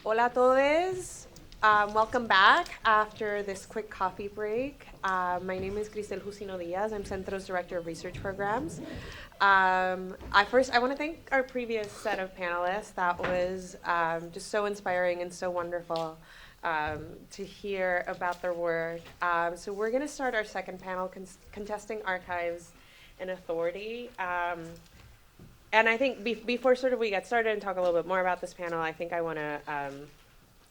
Hola a todos. Welcome back after this quick coffee break. My name is Cristel Jusino Diaz. I'm Centro's Director of Research Programs. I want to thank our previous set of panelists. That was just so inspiring and so wonderful to hear about their work. So we're going to start our second panel, Contesting Archives and Authority. And I think before we get started and talk a little bit more about this panel, I think I want to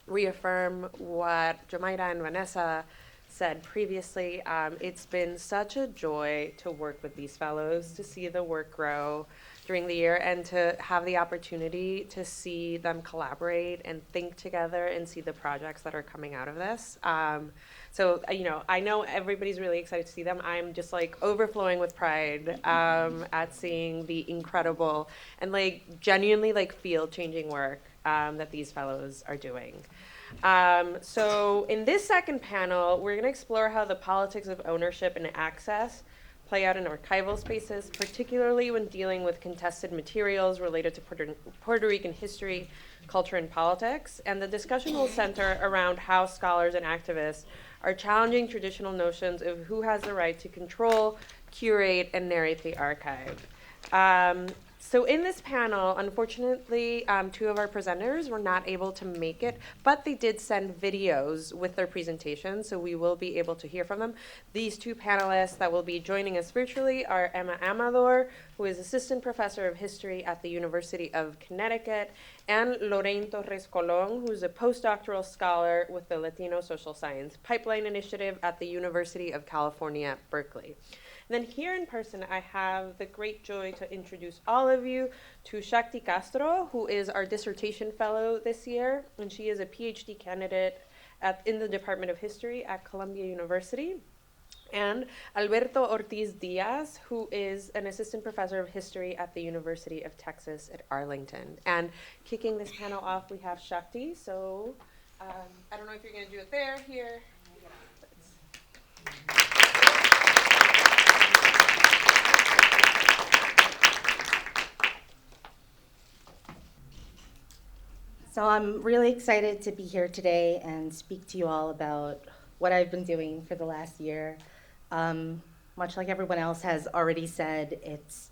reaffirm what Jamaida and Vanessa said previously. It's been such a joy to work with these fellows, to see the work grow during the year, and to have the opportunity to see them collaborate and think together and see the projects that are coming out of this. I know everybody's really excited to see them. I'm just overflowing with pride at seeing the incredible and genuinely field-changing work that these fellows are doing. So in this second panel, we're going to explore how the politics of ownership and access play out in archival spaces, particularly when dealing with contested materials related to Puerto Rican history, culture, and politics. And the discussion will center around how scholars and activists are challenging traditional notions of who has the right to control, curate, and narrate the archive. So in this panel, unfortunately, two of our presenters were not able to make it, but they did send videos with their presentations, so we will be able to hear from them. These two panelists that will be joining us virtually are Emma Amador, who is Assistant Professor of History at the University of Connecticut, and Lorraine Torres Colon, who's a postdoctoral scholar with the Latino Social Science Pipeline Initiative at the University of California, Berkeley. And then here in person, I have the great joy to introduce all of you to Shakti Castro, who is our dissertation fellow this year, and she is a PhD candidate in the Department of History at Columbia University. And Alberto Ortiz Diaz, who is an assistant professor of history at the University of Texas at Arlington. And kicking this panel off, we have Shakti. So I don't know if you're going to do it there, here. So I'm really excited to be here today and speak to you all about what I've been doing for the last year. Much like everyone else has already said, it's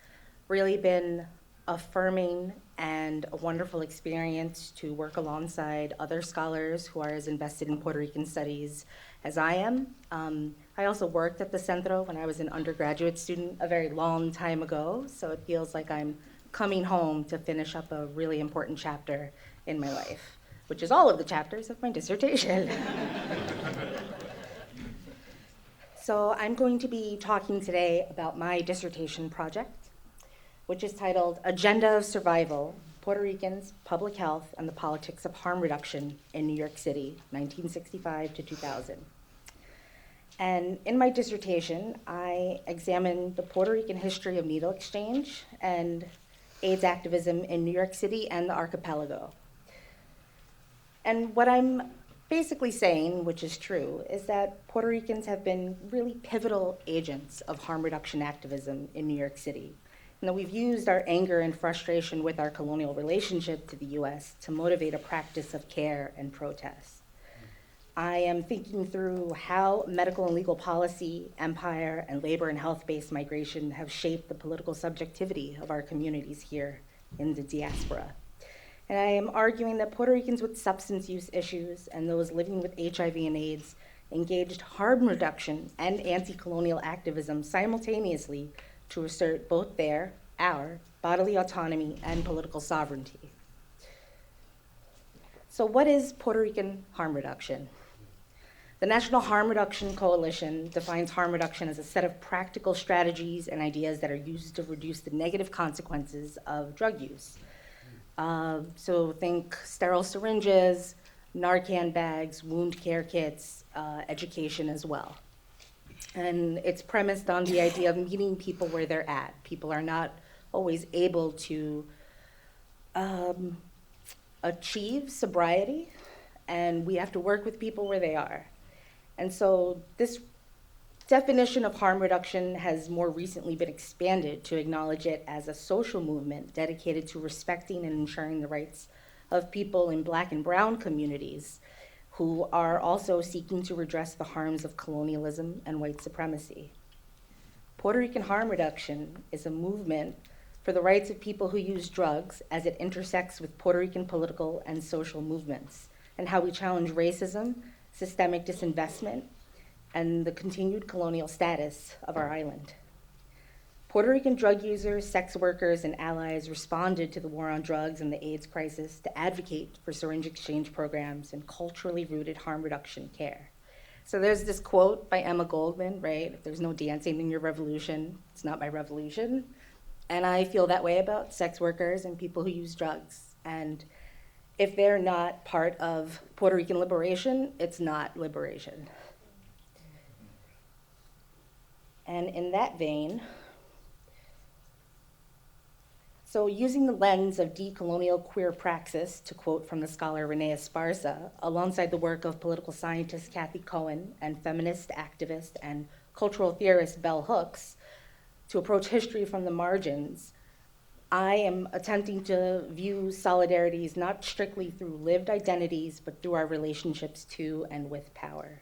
really been affirming and a wonderful experience to work alongside other scholars who are as invested in Puerto Rican studies as I am. I also worked at the CENTRO when I was an undergraduate student a very long time ago, so it feels like I'm coming home to finish up a really important chapter in my life, which is all of the chapters of my dissertation. So I'm going to be talking today about my dissertation project, which is titled Agenda of Survival, Puerto Ricans, Public Health, and the Politics of Harm Reduction in New York City, 1965 to 2000. And in my dissertation, I examined the Puerto Rican history of needle exchange and AIDS activism in New York City and the archipelago. And what I'm basically saying, which is true, is that Puerto Ricans have been really pivotal agents of harm reduction activism in New York City. And that we've used our anger and frustration with our colonial relationship to the US to motivate a practice of care and protest. I am thinking through how medical and legal policy, empire, and labor and health-based migration have shaped the political subjectivity of our communities here in the diaspora. And I am arguing that Puerto Ricans with substance use issues and those living with HIV and AIDS engaged harm reduction and anti-colonial activism simultaneously to assert both our bodily autonomy and political sovereignty. So what is Puerto Rican harm reduction? The National Harm Reduction Coalition defines harm reduction as a set of practical strategies and ideas that are used to reduce the negative consequences of drug use. So think sterile syringes, Narcan bags, wound care kits, education as well. And it's premised on the idea of meeting people where they're at. People are not always able to achieve sobriety, and we have to work with people where they are. And so this definition of harm reduction has more recently been expanded to acknowledge it as a social movement dedicated to respecting and ensuring the rights of people in Black and brown communities who are also seeking to redress the harms of colonialism and white supremacy. Puerto Rican harm reduction is a movement for the rights of people who use drugs as it intersects with Puerto Rican political and social movements, and how we challenge racism, systemic disinvestment, and the continued colonial status of our island. Puerto Rican drug users, sex workers, and allies responded to the war on drugs and the AIDS crisis to advocate for syringe exchange programs and culturally rooted harm reduction care. So there's this quote by Emma Goldman, right? If there's no dancing in your revolution, it's not my revolution. And I feel that way about sex workers and people who use drugs. And if they're not part of Puerto Rican liberation, it's not liberation. And in that vein, so using the lens of decolonial queer praxis, to quote from the scholar Renee Esparza, alongside the work of political scientist Kathy Cohen and feminist activist and cultural theorist Bell Hooks, to approach history from the margins, I am attempting to view solidarities not strictly through lived identities, but through our relationships to and with power.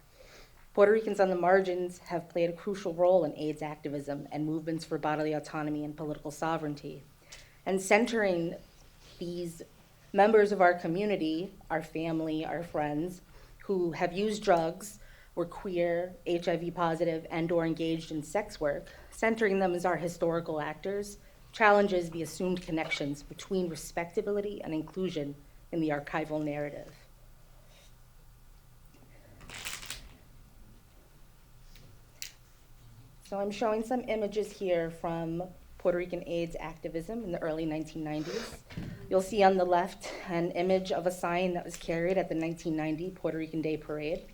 Puerto Ricans on the margins have played a crucial role in AIDS activism and movements for bodily autonomy and political sovereignty. And centering these members of our community, our family, our friends, who have used drugs, were queer, HIV positive, and/or engaged in sex work, centering them as our historical actors challenges the assumed connections between respectability and inclusion in the archival narrative. So I'm showing some images here from Puerto Rican AIDS activism in the early 1990s. You'll see on the left an image of a sign that was carried at the 1990 Puerto Rican Day Parade,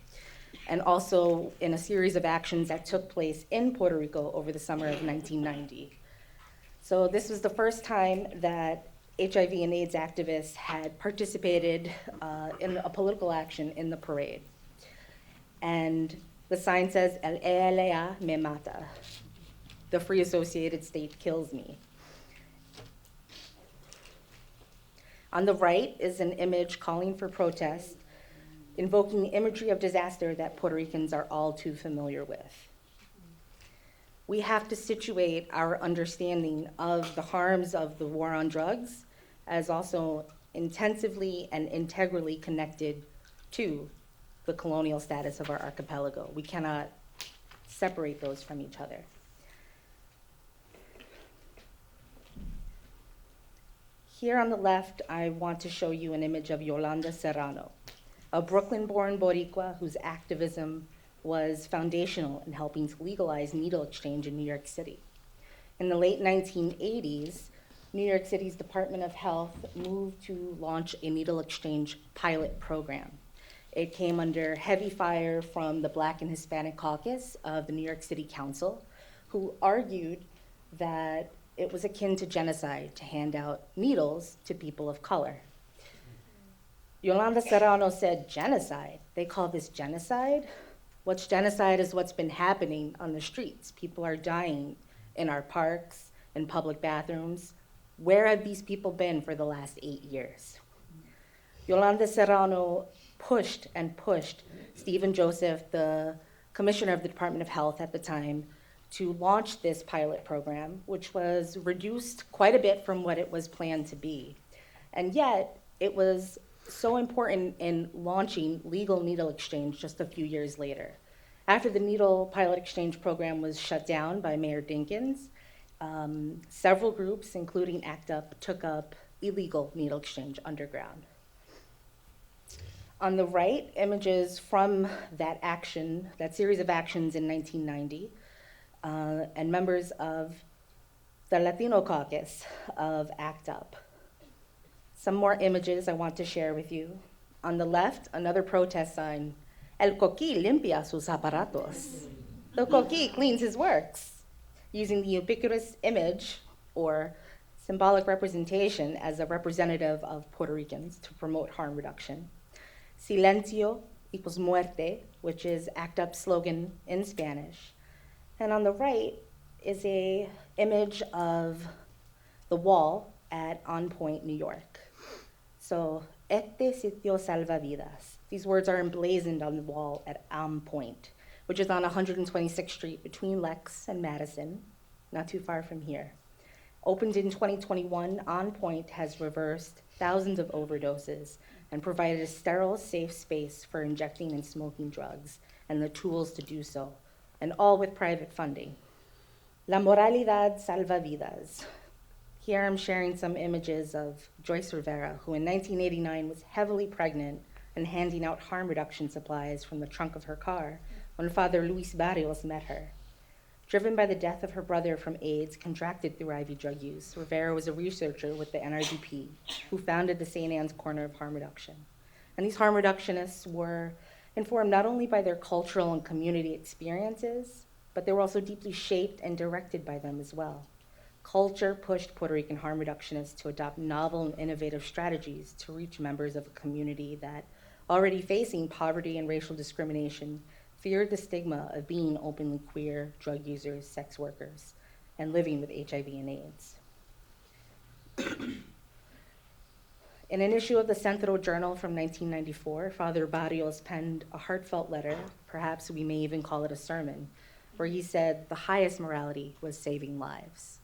and also in a series of actions that took place in Puerto Rico over the summer of 1990. So this was the first time that HIV and AIDS activists had participated in a political action in the parade. And the sign says, "El ELA me mata," the Free Associated State kills me. On the right is an image calling for protest, invoking the imagery of disaster that Puerto Ricans are all too familiar with. We have to situate our understanding of the harms of the war on drugs as also intensively and integrally connected to the colonial status of our archipelago. We cannot separate those from each other. Here on the left, I want to show you an image of Yolanda Serrano, a Brooklyn-born Boricua whose activism was foundational in helping to legalize needle exchange in New York City. In the late 1980s, New York City's Department of Health moved to launch a needle exchange pilot program. It came under heavy fire from the Black and Hispanic caucus of the New York City Council, who argued that it was akin to genocide to hand out needles to people of color. Yolanda Serrano said, "Genocide? They call this genocide? What's genocide is what's been happening on the streets. People are dying in our parks, in public bathrooms. Where have these people been for the last 8 years?" Yolanda Serrano pushed and pushed Stephen Joseph, the commissioner of the Department of Health at the time, to launch this pilot program, which was reduced quite a bit from what it was planned to be. And yet, it was so important in launching legal needle exchange just a few years later. After the needle pilot exchange program was shut down by Mayor Dinkins, several groups, including ACT UP, took up illegal needle exchange underground. On the right, images from that action, that series of actions in 1990, and members of the Latino caucus of ACT UP. Some more images I want to share with you. On the left, another protest sign, "El Coqui limpia sus aparatos." The Coqui cleans his works, using the ubiquitous image or symbolic representation as a representative of Puerto Ricans to promote harm reduction. "Silencio equals muerte," which is ACT UP's slogan in Spanish. And on the right is an image of the wall at On Point, New York. So Este sitio salva vidas. These words are emblazoned on the wall at Point, which is on 126th Street between Lex and Madison, not too far from here. Opened in 2021, Point has reversed thousands of overdoses and provided a sterile, safe space for injecting and smoking drugs and the tools to do so, and all with private funding. La moralidad salva vidas. Here I'm sharing some images of Joyce Rivera, who in 1989 was heavily pregnant and handing out harm reduction supplies from the trunk of her car when Father Luis Barrios met her. Driven by the death of her brother from AIDS contracted through IV drug use, Rivera was a researcher with the NRDP who founded the St. Anne's Corner of Harm Reduction. And these harm reductionists were informed not only by their cultural and community experiences, but they were also deeply shaped and directed by them as well. Culture pushed Puerto Rican harm reductionists to adopt novel and innovative strategies to reach members of a community that, already facing poverty and racial discrimination, feared the stigma of being openly queer, drug users, sex workers, and living with HIV and AIDS. In an issue of the CENTRO Journal from 1994, Father Barrios penned a heartfelt letter, perhaps we may even call it a sermon, where he said the highest morality was saving lives.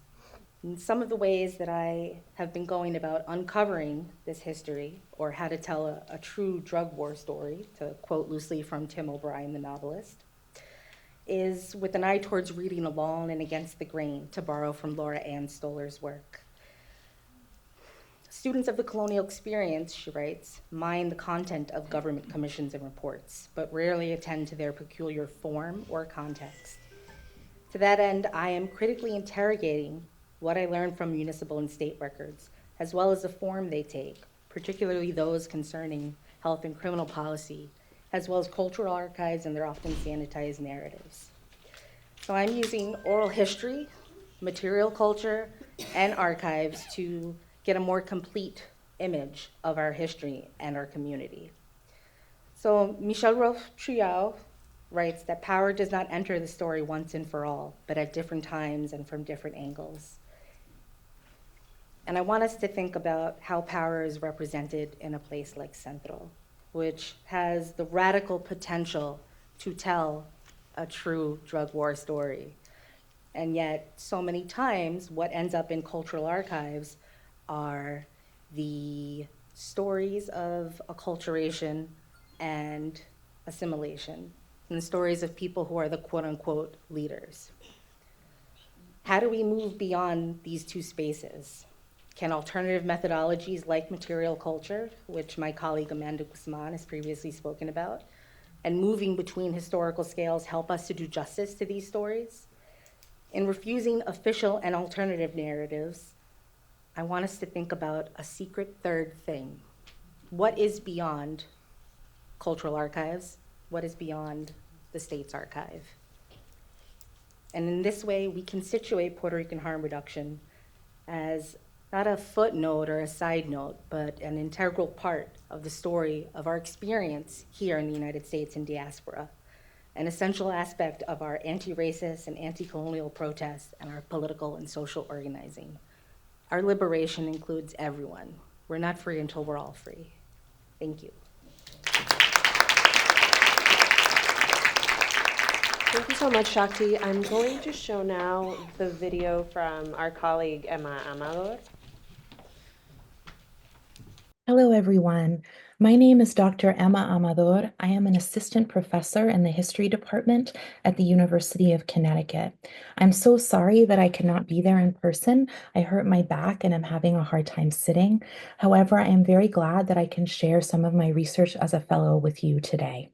And some of the ways that I have been going about uncovering this history, or how to tell a true drug war story, to quote loosely from Tim O'Brien, the novelist, is with an eye towards reading along and against the grain, to borrow from Laura Ann Stoller's work. Students of the colonial experience, she writes, mine the content of government commissions and reports, but rarely attend to their peculiar form or context. To that end, I am critically interrogating what I learned from municipal and state records, as well as the form they take, particularly those concerning health and criminal policy, as well as cultural archives and their often sanitized narratives. So I'm using oral history, material culture, and archives to get a more complete image of our history and our community. So Michel Rolfe-Triau writes that power does not enter the story once and for all, but at different times and from different angles. And I want us to think about how power is represented in a place like CENTRO, which has the radical potential to tell a true drug war story. And yet, so many times, what ends up in cultural archives are the stories of acculturation and assimilation, and the stories of people who are the quote-unquote leaders. How do we move beyond these two spaces? Can alternative methodologies like material culture, which my colleague Amanda Guzman has previously spoken about, and moving between historical scales help us to do justice to these stories? In refusing official and alternative narratives, I want us to think about a secret third thing. What is beyond cultural archives? What is beyond the state's archive? And in this way, we can situate Puerto Rican harm reduction as not a footnote or a side note, but an integral part of the story of our experience here in the United States and diaspora, an essential aspect of our anti-racist and anti-colonial protests and our political and social organizing. Our liberation includes everyone. We're not free until we're all free. Thank you. Thank you so much, Shakti. I'm going to show now the video from our colleague, Emma Amador. Hello, everyone. My name is Dr. Emma Amador. I am an assistant professor in the history department at the University of Connecticut. I'm so sorry that I cannot be there in person. I hurt my back and I'm having a hard time sitting. However, I am very glad that I can share some of my research as a fellow with you today.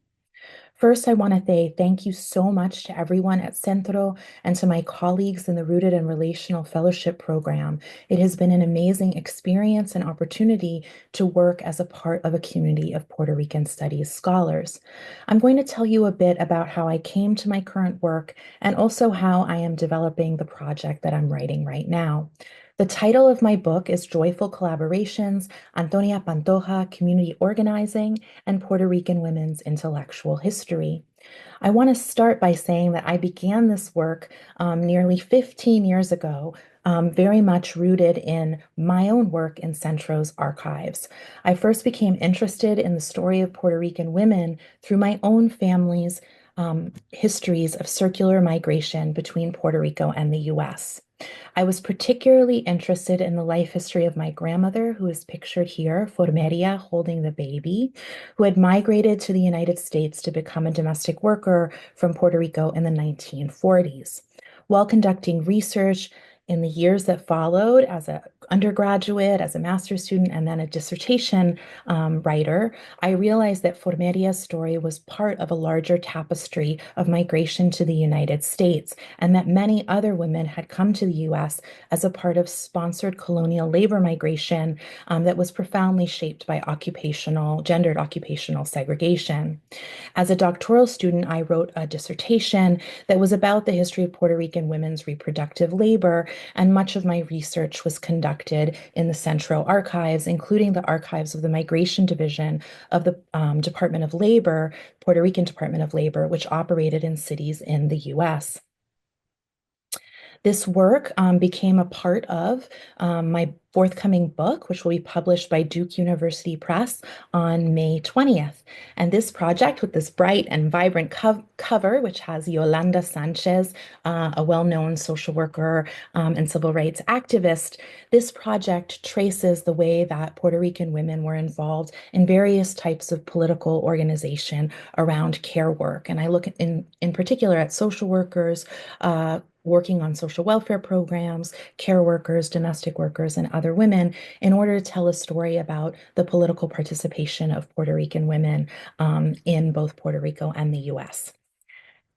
First, I want to say thank you so much to everyone at CENTRO and to my colleagues in the Rooted and Relational Fellowship Program. It has been an amazing experience and opportunity to work as a part of a community of Puerto Rican Studies scholars. I'm going to tell you a bit about how I came to my current work and also how I am developing the project that I'm writing right now. The title of my book is Joyful Collaborations, Antonia Pantoja, Community Organizing, and Puerto Rican Women's Intellectual History. I want to start by saying that I began this work nearly 15 years ago very much rooted in my own work in Centro's archives. I first became interested in the story of Puerto Rican women through my own family's histories of circular migration between Puerto Rico and the US. I was particularly interested in the life history of my grandmother, who is pictured here, Formeria, holding the baby, who had migrated to the United States to become a domestic worker from Puerto Rico in the 1940s. While conducting research in the years that followed as an undergraduate, as a master's student, and then a dissertation writer, I realized that Formeria's story was part of a larger tapestry of migration to the United States, and that many other women had come to the US as a part of sponsored colonial labor migration that was profoundly shaped by gendered occupational segregation. As a doctoral student, I wrote a dissertation that was about the history of Puerto Rican women's reproductive labor, and much of my research was conducted in the CENTRO archives, including the archives of the Migration Division of the Department of Labor, Puerto Rican Department of Labor, which operated in cities in the US. This work became a part of my forthcoming book, which will be published by Duke University Press on May 20th. And this project, with this bright and vibrant cover, which has Yolanda Sanchez, a well-known social worker and civil rights activist, this project traces the way that Puerto Rican women were involved in various types of political organization around care work. And I look in particular at social workers, working on social welfare programs, care workers, domestic workers, and other women in order to tell a story about the political participation of Puerto Rican women in both Puerto Rico and the US.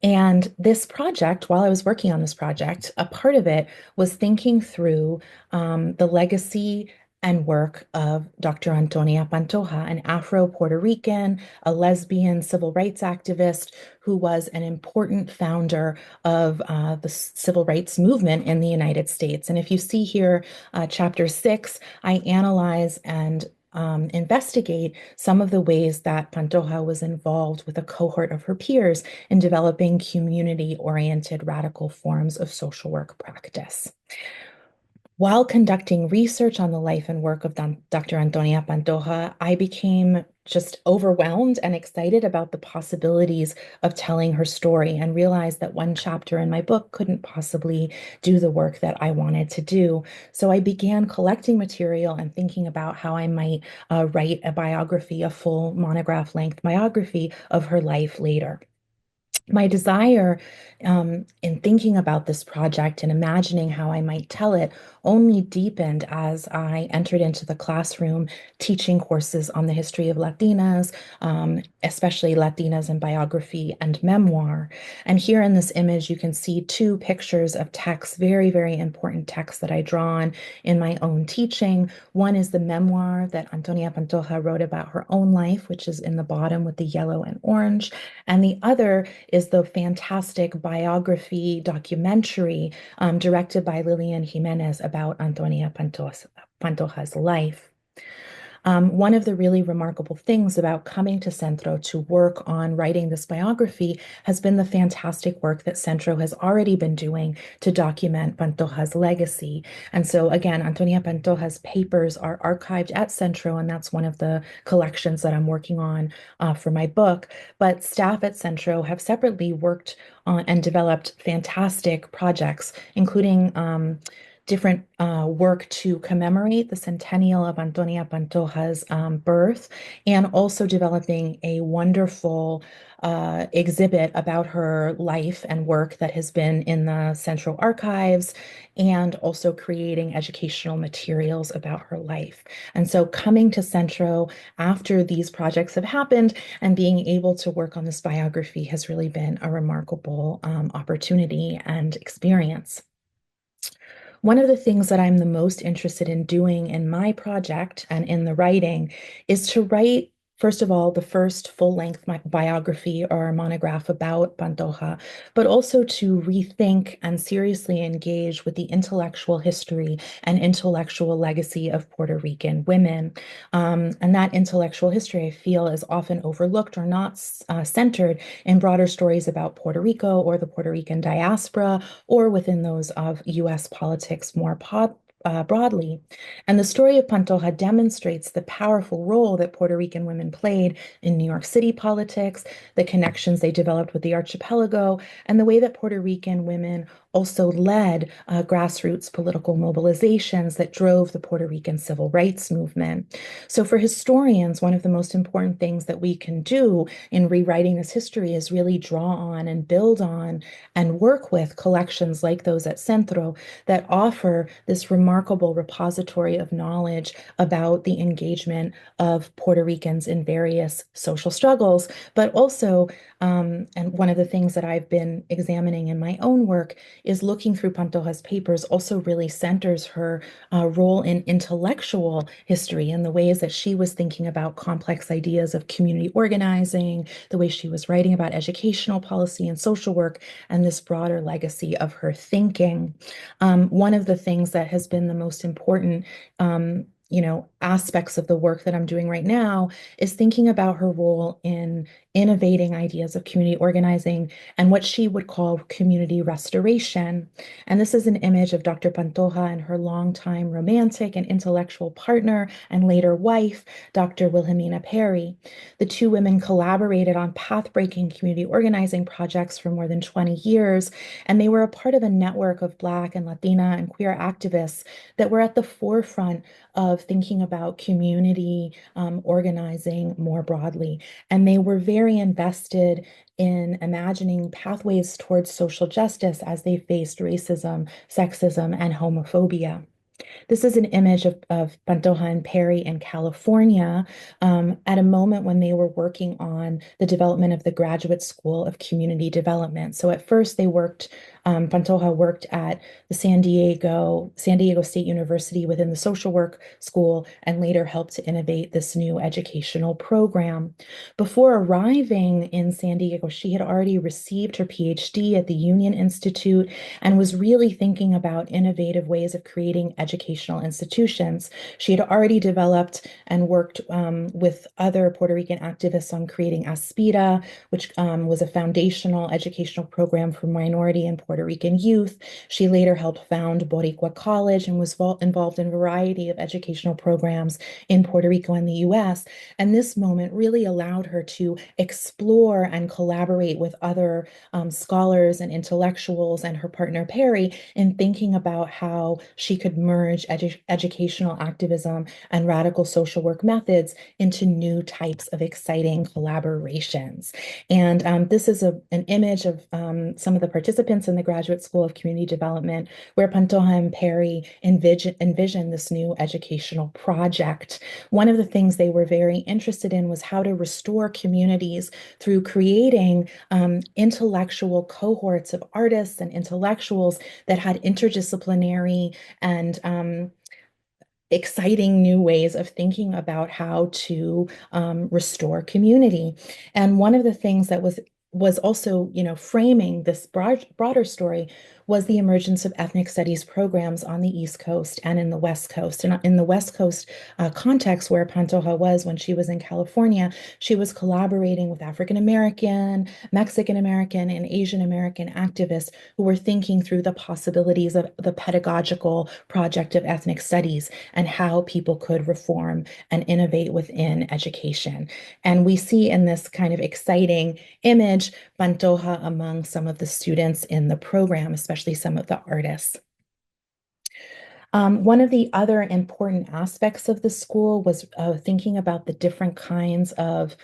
And this project, while I was working on this project, a part of it was thinking through the legacy and work of Dr. Antonia Pantoja, an Afro-Puerto Rican, a lesbian civil rights activist who was an important founder of the civil rights movement in the United States. And if you see here, chapter 6, I analyze and investigate some of the ways that Pantoja was involved with a cohort of her peers in developing community-oriented radical forms of social work practice. While conducting research on the life and work of Dr. Antonia Pantoja, I became just overwhelmed and excited about the possibilities of telling her story, and realized that one chapter in my book couldn't possibly do the work that I wanted to do. So I began collecting material and thinking about how I might write a biography, a full monograph-length biography of her life later. My desire in thinking about this project and imagining how I might tell it only deepened as I entered into the classroom teaching courses on the history of Latinas, especially Latinas in biography and memoir. And here in this image, you can see two pictures of texts, very, very important texts that I draw on in my own teaching. One is the memoir that Antonia Pantoja wrote about her own life, which is in the bottom with the yellow and orange. And the other is the fantastic biography documentary directed by Lillian Jimenez about Antonia Pantoja's life. One of the really remarkable things about coming to Centro to work on writing this biography has been the fantastic work that Centro has already been doing to document Pantoja's legacy. And so again, Antonia Pantoja's papers are archived at Centro, and that's one of the collections that I'm working on for my book. But staff at Centro have separately worked on and developed fantastic projects, including different work to commemorate the centennial of Antonia Pantoja's birth, and also developing a wonderful exhibit about her life and work that has been in the Central Archives, and also creating educational materials about her life. And so coming to Centro after these projects have happened and being able to work on this biography has really been a remarkable opportunity and experience. One of the things that I'm the most interested in doing in my project and in the writing is to write first of all, the first full-length biography or monograph about Pantoja, but also to rethink and seriously engage with the intellectual history and intellectual legacy of Puerto Rican women. And that intellectual history, I feel, is often overlooked or not centered in broader stories about Puerto Rico or the Puerto Rican diaspora, or within those of US politics more broadly. And the story of Pantoja demonstrates the powerful role that Puerto Rican women played in New York City politics, the connections they developed with the archipelago, and the way that Puerto Rican women also led grassroots political mobilizations that drove the Puerto Rican civil rights movement. So for historians, one of the most important things that we can do in rewriting this history is really draw on and build on and work with collections like those at CENTRO that offer this remarkable repository of knowledge about the engagement of Puerto Ricans in various social struggles, but also, and one of the things that I've been examining in my own work is looking through Pantoja's papers also really centers her role in intellectual history and the ways that she was thinking about complex ideas of community organizing, the way she was writing about educational policy and social work, and this broader legacy of her thinking. One of the things that has been the most important aspects of the work that I'm doing right now is thinking about her role in innovating ideas of community organizing and what she would call community restoration. And this is an image of Dr. Pantoja and her longtime romantic and intellectual partner and later wife, Dr. Wilhelmina Perry. The two women collaborated on path-breaking community organizing projects for more than 20 years, and they were a part of a network of Black and Latina and queer activists that were at the forefront of thinking about community organizing more broadly. And they were very invested in imagining pathways towards social justice as they faced racism, sexism, and homophobia. This is an image of Pantoja and Perry in California at a moment when they were working on the development of the Graduate School of Community Development. So at first they worked, Pantoja worked at the San Diego State University within the social work school and later helped to innovate this new educational program. Before arriving in San Diego, she had already received her PhD at the Union Institute and was really thinking about innovative ways of creating educational institutions. She had already developed and worked with other Puerto Rican activists on creating Aspira, which was a foundational educational program for minority and Puerto Rican youth. She later helped found Boricua College and was involved in a variety of educational programs in Puerto Rico and the US. And this moment really allowed her to explore and collaborate with other scholars and intellectuals and her partner Perry in thinking about how she could merge educational activism and radical social work methods into new types of exciting collaborations. And this is an image of some of the participants in the Graduate School of Community Development, where Pantoja and Perry envisioned this new educational project. One of the things they were very interested in was how to restore communities through creating intellectual cohorts of artists and intellectuals that had interdisciplinary and exciting new ways of thinking about how to restore community. And one of the things that was also, framing this broader story was the emergence of ethnic studies programs on the East Coast and in the West Coast. And in the West Coast context where Pantoja was when she was in California, she was collaborating with African American, Mexican American, and Asian American activists who were thinking through the possibilities of the pedagogical project of ethnic studies and how people could reform and innovate within education. And we see in this kind of exciting image Pantoja among some of the students in the program, especially some of the artists. One of the other important aspects of the school was thinking about the different kinds of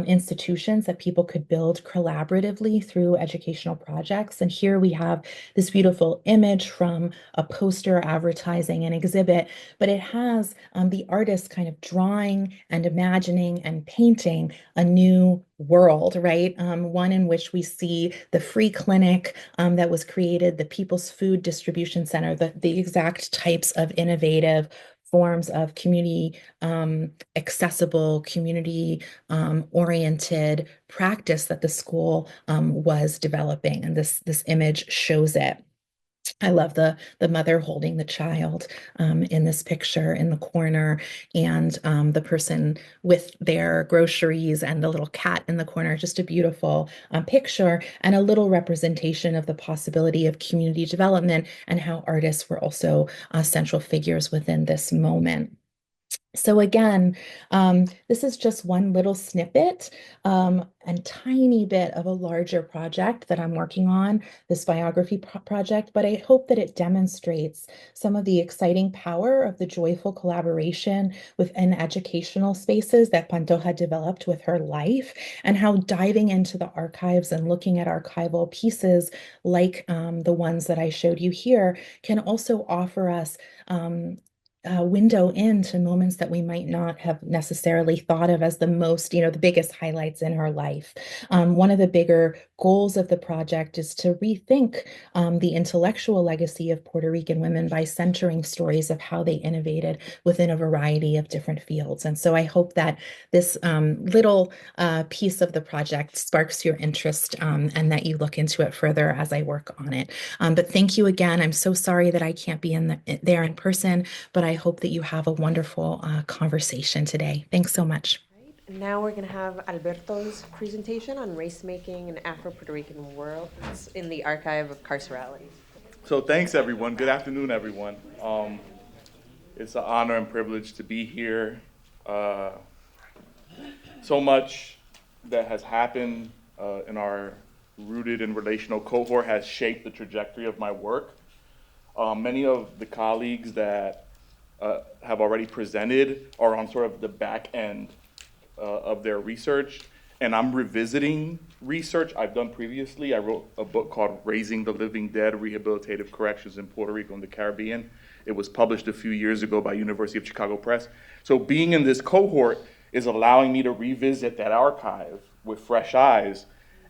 institutions that people could build collaboratively through educational projects. And here we have this beautiful image from a poster advertising an exhibit, but it has the artist kind of drawing and imagining and painting a new world, right? One in which we see the free clinic that was created, the People's Food Distribution Center, the exact types of innovative forms of community accessible, community oriented practice that the school was developing. And this image shows it. I love the mother holding the child in this picture in the corner, and the person with their groceries and the little cat in the corner. Just a beautiful picture and a little representation of the possibility of community development and how artists were also central figures within this moment. So again, this is just one little snippet and tiny bit of a larger project that I'm working on, this biography project, but I hope that it demonstrates some of the exciting power of the joyful collaboration within educational spaces that Pantoja developed with her life, and how diving into the archives and looking at archival pieces like the ones that I showed you here can also offer us a window into moments that we might not have necessarily thought of as the most, the biggest highlights in her life. One of the bigger goals of the project is to rethink the intellectual legacy of Puerto Rican women by centering stories of how they innovated within a variety of different fields. And so I hope that this little piece of the project sparks your interest and that you look into it further as I work on it. But thank you again. I'm so sorry that I can't be there in person, but I hope that you have a wonderful conversation today. Thanks so much. And now we're going to have Alberto's presentation on race-making in Afro-Puerto Rican worlds in the archive of carcerality. So thanks, everyone. Good afternoon, everyone. It's an honor and privilege to be here. So much that has happened in our rooted and relational cohort has shaped the trajectory of my work. Many of the colleagues that have already presented are on sort of the back end of their research, and I'm revisiting research I've done previously. I wrote a book called Raising the Living Dead, Rehabilitative Corrections in Puerto Rico and the Caribbean. It was published a few years ago by University of Chicago Press. So being in this cohort is allowing me to revisit that archive with fresh eyes,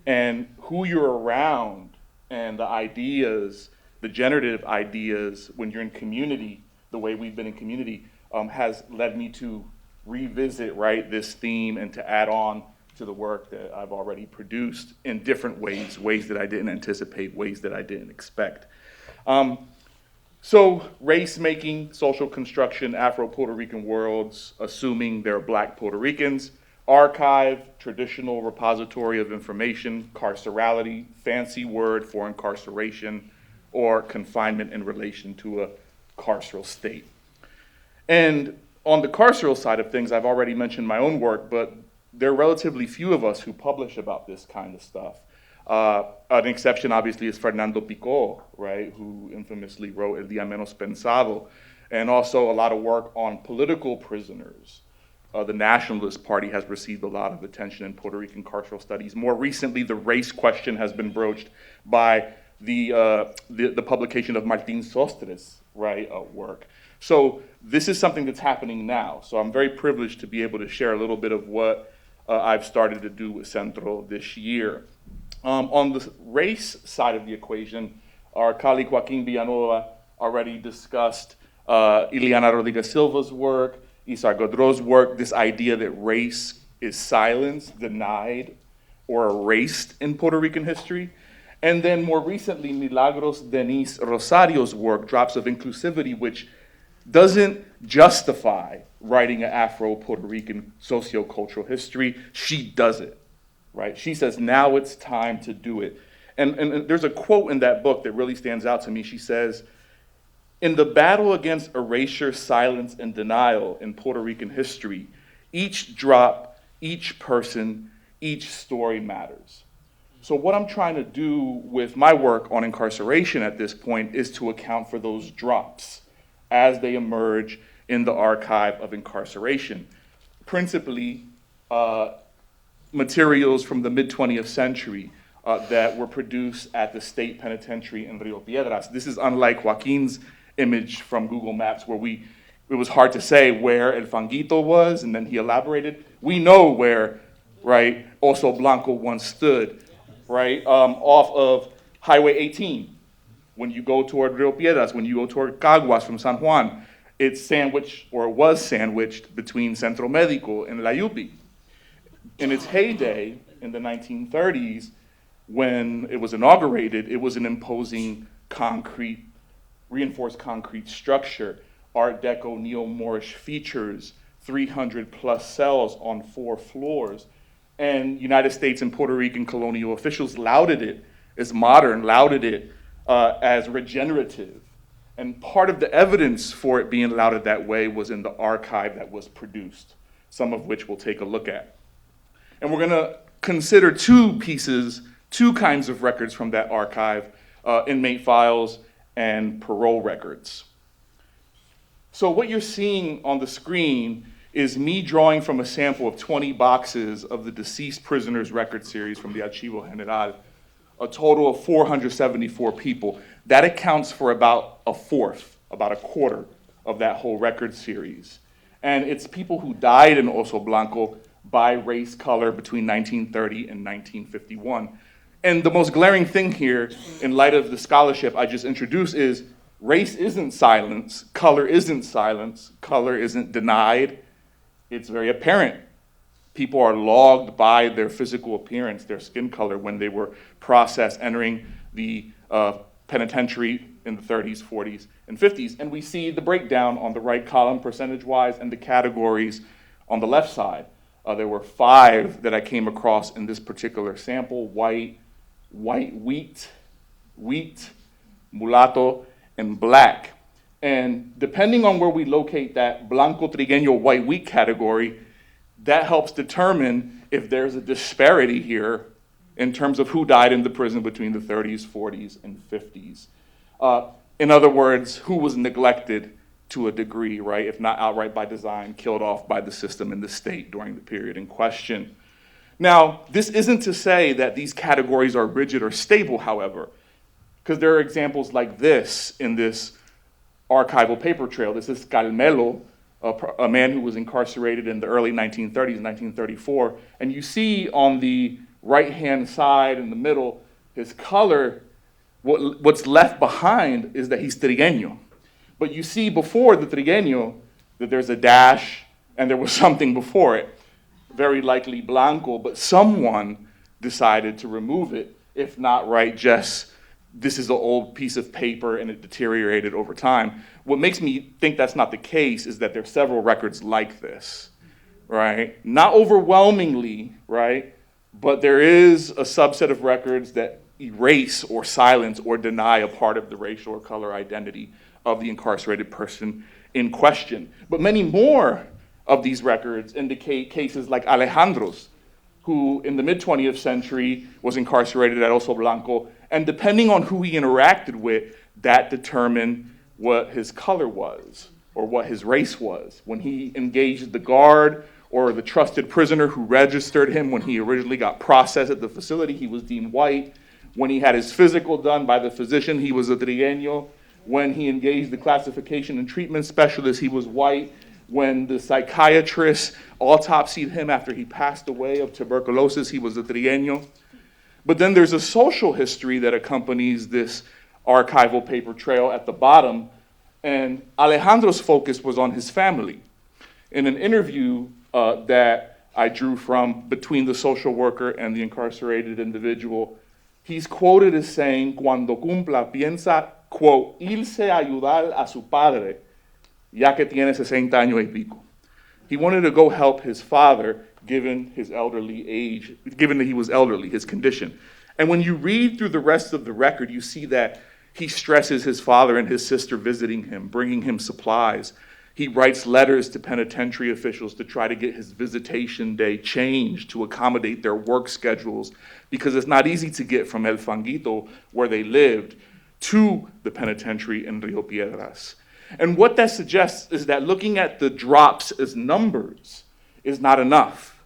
and who you're around and the ideas, the generative ideas when you're in community, the way we've been in community, has led me to revisit, right, this theme and to add on to the work that I've already produced in different ways, ways that I didn't anticipate, ways that I didn't expect. So race-making, social construction, Afro-Puerto Rican worlds, assuming they're Black Puerto Ricans, archive, traditional repository of information, carcerality, fancy word for incarceration, or confinement in relation to a carceral state. And on the carceral side of things, I've already mentioned my own work, but there are relatively few of us who publish about this kind of stuff. An exception, obviously, is Fernando Picó, right, who infamously wrote El Día Menos Pensado, and also a lot of work on political prisoners. The Nationalist Party has received a lot of attention in Puerto Rican carceral studies. More recently, the race question has been broached by the publication of Martín Sostres, right, work. So this is something that's happening now. So I'm very privileged to be able to share a little bit of what I've started to do with CENTRO this year. On the race side of the equation, our colleague Joaquin Villanueva already discussed Ileana Rodriguez Silva's work, Isar Godreau's work, this idea that race is silenced, denied, or erased in Puerto Rican history. And then more recently, Milagros Denise Rosario's work, Drops of Inclusivity, which doesn't justify writing an Afro-Puerto Rican sociocultural history. She does it, right? She says, now it's time to do it. And there's a quote in that book that really stands out to me. She says, in the battle against erasure, silence, and denial in Puerto Rican history, each drop, each person, each story matters. So what I'm trying to do with my work on incarceration at this point is to account for those drops as they emerge in the archive of incarceration. Principally, materials from the mid-20th century that were produced at the state penitentiary in Rio Piedras. This is unlike Joaquin's image from Google Maps where it was hard to say where El Fanguito was, and then he elaborated. We know where, right, Oso Blanco once stood, right, off of Highway 18. When you go toward Rio Piedras, when you go toward Caguas from San Juan, it's sandwiched, or it was sandwiched, between Centro Médico and La Yupi. In its heyday, in the 1930s, when it was inaugurated, it was an imposing concrete, reinforced concrete structure, Art Deco neo-Moorish features, 300 plus cells on 4 floors. And United States and Puerto Rican colonial officials lauded it as modern, lauded it as regenerative. And part of the evidence for it being lauded that way was in the archive that was produced, some of which we'll take a look at. And we're gonna consider 2 pieces, 2 kinds of records from that archive, inmate files and parole records. So what you're seeing on the screen is me drawing from a sample of 20 boxes of the deceased prisoners record series from the Archivo General, a total of 474 people. That accounts for about a quarter of that whole record series. And it's people who died in Oso Blanco by race, color between 1930 and 1951. And the most glaring thing here, in light of the scholarship I just introduced, is race isn't silence, color isn't silence, color isn't denied. It's very apparent. People are logged by their physical appearance, their skin color, when they were processed entering the penitentiary in the 30s, 40s, and 50s. And we see the breakdown on the right column percentage-wise and the categories on the left side. There were 5 that I came across in this particular sample: white wheat, mulatto, and black. And depending on where we locate that Blanco Trigueño white wheat category, that helps determine if there's a disparity here in terms of who died in the prison between the 30s, 40s, and 50s. In other words, who was neglected to a degree, right? If not outright by design, killed off by the system and the state during the period in question. Now, this isn't to say that these categories are rigid or stable, however, because there are examples like this in this archival paper trail. This is Carmelo, a man who was incarcerated in the early 1930s, 1934. And you see on the right-hand side in the middle, his color, what's left behind is that he's Trigueño. But you see before the Trigueño that there's a dash and there was something before it, very likely Blanco, but someone decided to remove it, if not, right, just this is an old piece of paper and it deteriorated over time. What makes me think that's not the case is that there are several records like this, right? Not overwhelmingly, right? But there is a subset of records that erase or silence or deny a part of the racial or color identity of the incarcerated person in question. But many more of these records indicate cases like Alejandro's, who in the mid-20th century was incarcerated at Oso Blanco, and depending on who he interacted with, that determined what his color was or what his race was. When he engaged the guard or the trusted prisoner who registered him when he originally got processed at the facility, he was deemed white. When he had his physical done by the physician, he was a Trigueño. When he engaged the classification and treatment specialist, he was white. When the psychiatrist autopsied him after he passed away of tuberculosis, he was a Trigueño. But then there's a social history that accompanies this archival paper trail at the bottom, and Alejandro's focus was on his family. In an interview that I drew from between the social worker and the incarcerated individual, he's quoted as saying, "Cuando cumpla piensa, quote, irse a ayudar a su padre, ya que tiene 60 años y pico." He wanted to go help his father, given his elderly age, given that he was elderly, his condition. And when you read through the rest of the record, you see that he stresses his father and his sister visiting him, bringing him supplies. He writes letters to penitentiary officials to try to get his visitation day changed to accommodate their work schedules, because it's not easy to get from El Fanguito, where they lived, to the penitentiary in Rio Piedras. And what that suggests is that looking at the drops as numbers is not enough.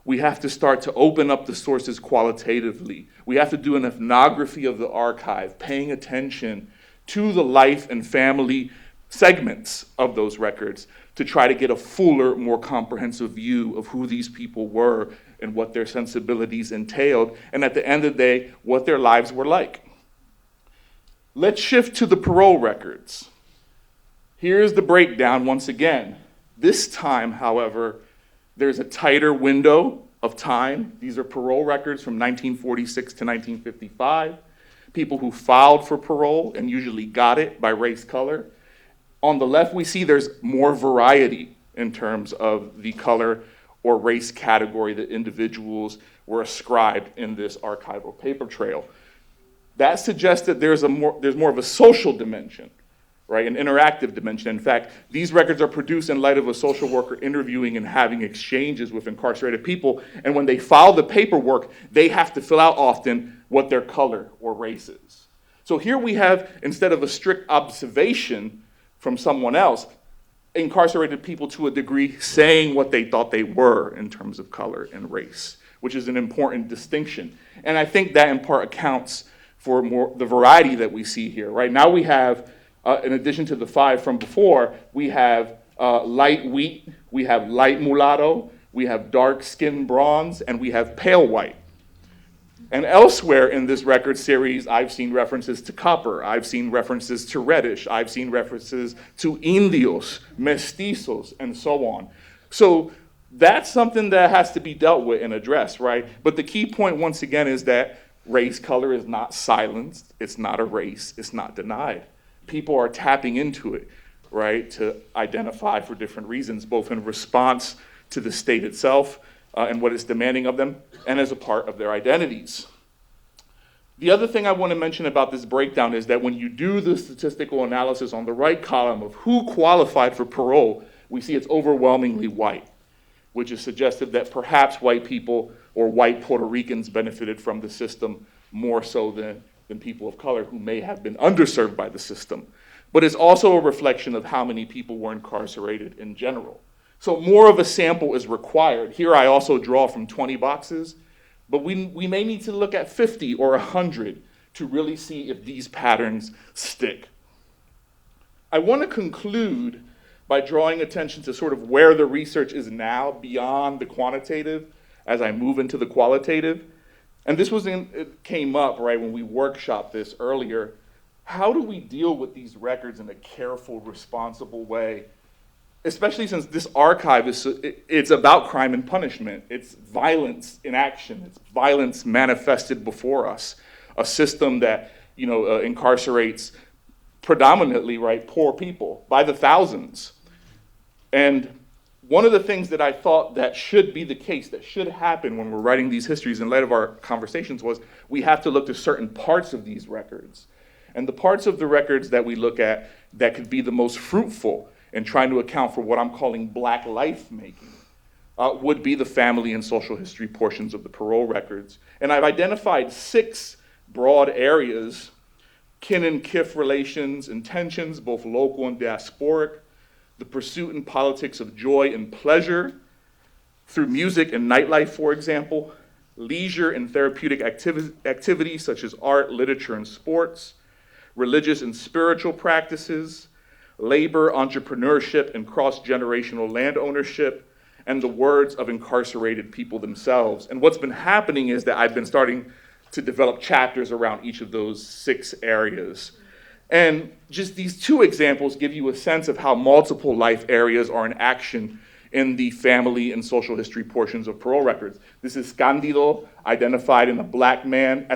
We have to start to open up the sources qualitatively. We have to do an ethnography of the archive, paying attention to the life and family segments of those records to try to get a fuller, more comprehensive view of who these people were and what their sensibilities entailed, and at the end of the day, what their lives were like. Let's shift to the parole records. Here's the breakdown once again. This time, however, there's a tighter window of time. These are parole records from 1946 to 1955. People who filed for parole and usually got it by race color. On the left, we see there's more variety in terms of the color or race category that individuals were ascribed in this archival paper trail. That suggests that there's more of a social dimension, right? An interactive dimension. In fact, these records are produced in light of a social worker interviewing and having exchanges with incarcerated people. And when they file the paperwork, they have to fill out often what their color or race is. So here we have, instead of a strict observation from someone else, incarcerated people to a degree saying what they thought they were in terms of color and race, which is an important distinction. And I think that in part accounts for the variety that we see here. Right now we have, in addition to the 5 from before, we have light wheat, we have light mulatto, we have dark skin bronze, and we have pale white. And elsewhere in this record series, I've seen references to copper, I've seen references to reddish, I've seen references to indios, mestizos, and so on. So that's something that has to be dealt with and addressed, right? But the key point, once again, is that race color is not silenced, it's not erased, it's not denied. People are tapping into it, right, to identify for different reasons, both in response to the state itself and what it's demanding of them, and as a part of their identities. The other thing I want to mention about this breakdown is that when you do the statistical analysis on the right column of who qualified for parole, we see it's overwhelmingly white, which is suggestive that perhaps white people or white Puerto Ricans benefited from the system more so than people of color who may have been underserved by the system. But it's also a reflection of how many people were incarcerated in general. So more of a sample is required. Here I also draw from 20 boxes, but we may need to look at 50 or 100 to really see if these patterns stick. I want to conclude by drawing attention to sort of where the research is now beyond the quantitative as I move into the qualitative. And it came up, right, when we workshopped this earlier. How do we deal with these records in a careful, responsible way? Especially since this archive it's about crime and punishment. It's violence in action. It's violence manifested before us. A system that, incarcerates predominantly, right, poor people by the thousands. And one of the things that I thought that should be the case, that should happen when we're writing these histories in light of our conversations, was we have to look to certain parts of these records. And the parts of the records that we look at that could be the most fruitful in trying to account for what I'm calling Black life making would be the family and social history portions of the parole records. And I've identified 6 broad areas: kin and kith relations and tensions, both local and diasporic, the pursuit and politics of joy and pleasure through music and nightlife, for example, leisure and therapeutic activities such as art, literature, and sports, religious and spiritual practices, labor, entrepreneurship, and cross-generational land ownership, and the words of incarcerated people themselves. And what's been happening is that I've been starting to develop chapters around each of those 6 areas. And just these 2 examples give you a sense of how multiple life areas are in action in the family and social history portions of parole records. This is Cándido, identified as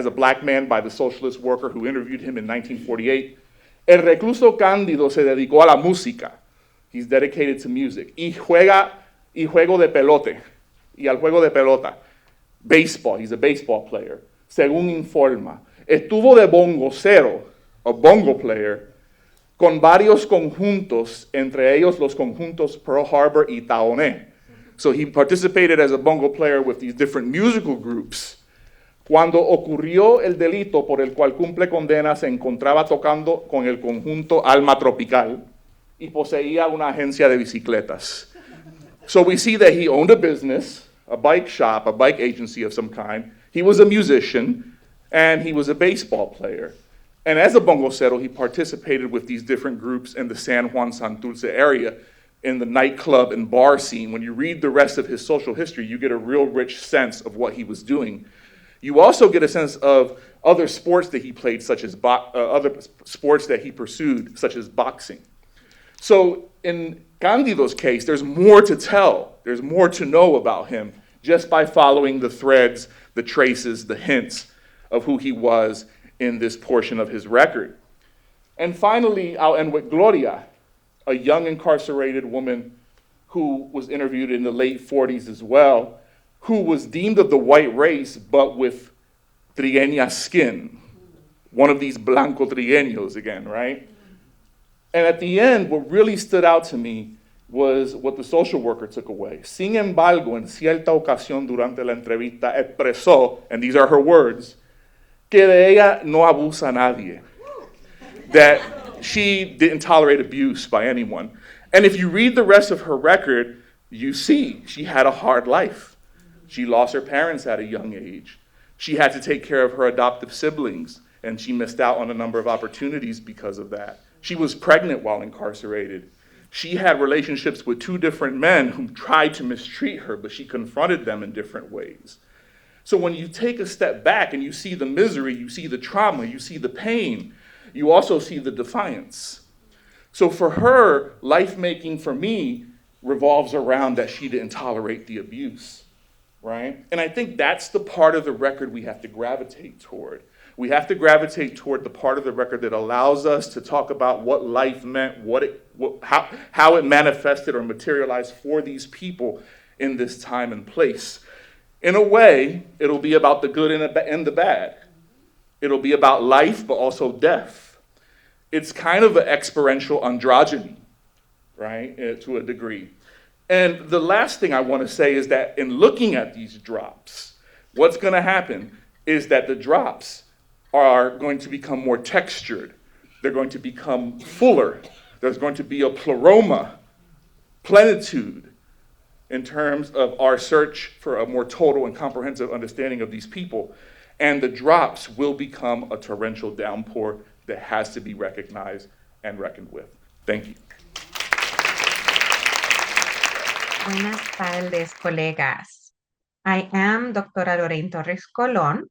a black man by the socialist worker who interviewed him in 1948. El recluso Cándido se dedicó a la música. He's dedicated to music. Y juego de pelote. Y al juego de pelota. Baseball, he's a baseball player. Según informa. Estuvo de bongocero, a bongo player, con varios conjuntos, entre ellos los conjuntos Pearl Harbor y Taoné. So he participated as a bongo player with these different musical groups. Cuando ocurrió el delito por el cual cumple condena, se encontraba tocando con el conjunto Alma Tropical y poseía una agencia de bicicletas. So we see that he owned a business, a bike shop, a bike agency of some kind. He was a musician, and he was a baseball player. And as a bongocero, he participated with these different groups in the San Juan Santurce area in the nightclub and bar scene. When you read the rest of his social history, you get a real rich sense of what he was doing. You also get a sense of other sports that he played, such as other sports that he pursued, such as boxing. So in Candido's case, there's more to tell. There's more to know about him just by following the threads, the traces, the hints of who he was in this portion of his record. And finally, I'll end with Gloria, a young incarcerated woman who was interviewed in the late 40s as well, who was deemed of the white race, but with trigueña skin, one of these blanco trigueños again, right? And at the end, what really stood out to me was what the social worker took away. Sin embargo, en cierta ocasión durante la entrevista expresó, and these are her words, que de ella no abusa nadie, that she didn't tolerate abuse by anyone. And if you read the rest of her record, you see she had a hard life. She lost her parents at a young age. She had to take care of her adoptive siblings, and she missed out on a number of opportunities because of that. She was pregnant while incarcerated. She had relationships with two different men who tried to mistreat her, but she confronted them in different ways. So when you take a step back and you see the misery, you see the trauma, you see the pain, you also see the defiance. So for her, life-making for me revolves around that she didn't tolerate the abuse, right? And I think that's the part of the record we have to gravitate toward. We have to gravitate toward the part of the record that allows us to talk about what life meant, how it manifested or materialized for these people in this time and place. In a way, it'll be about the good and the bad. It'll be about life, but also death. It's kind of an experiential androgyny, right, to a degree. And the last thing I want to say is that in looking at these drops, what's going to happen is that the drops are going to become more textured. They're going to become fuller. There's going to be a pleroma, plenitude, in terms of our search for a more total and comprehensive understanding of these people. And the drops will become a torrential downpour that has to be recognized and reckoned with. Thank you. Buenas tardes, colegas. I am Doctora Lorraine Torres Colon,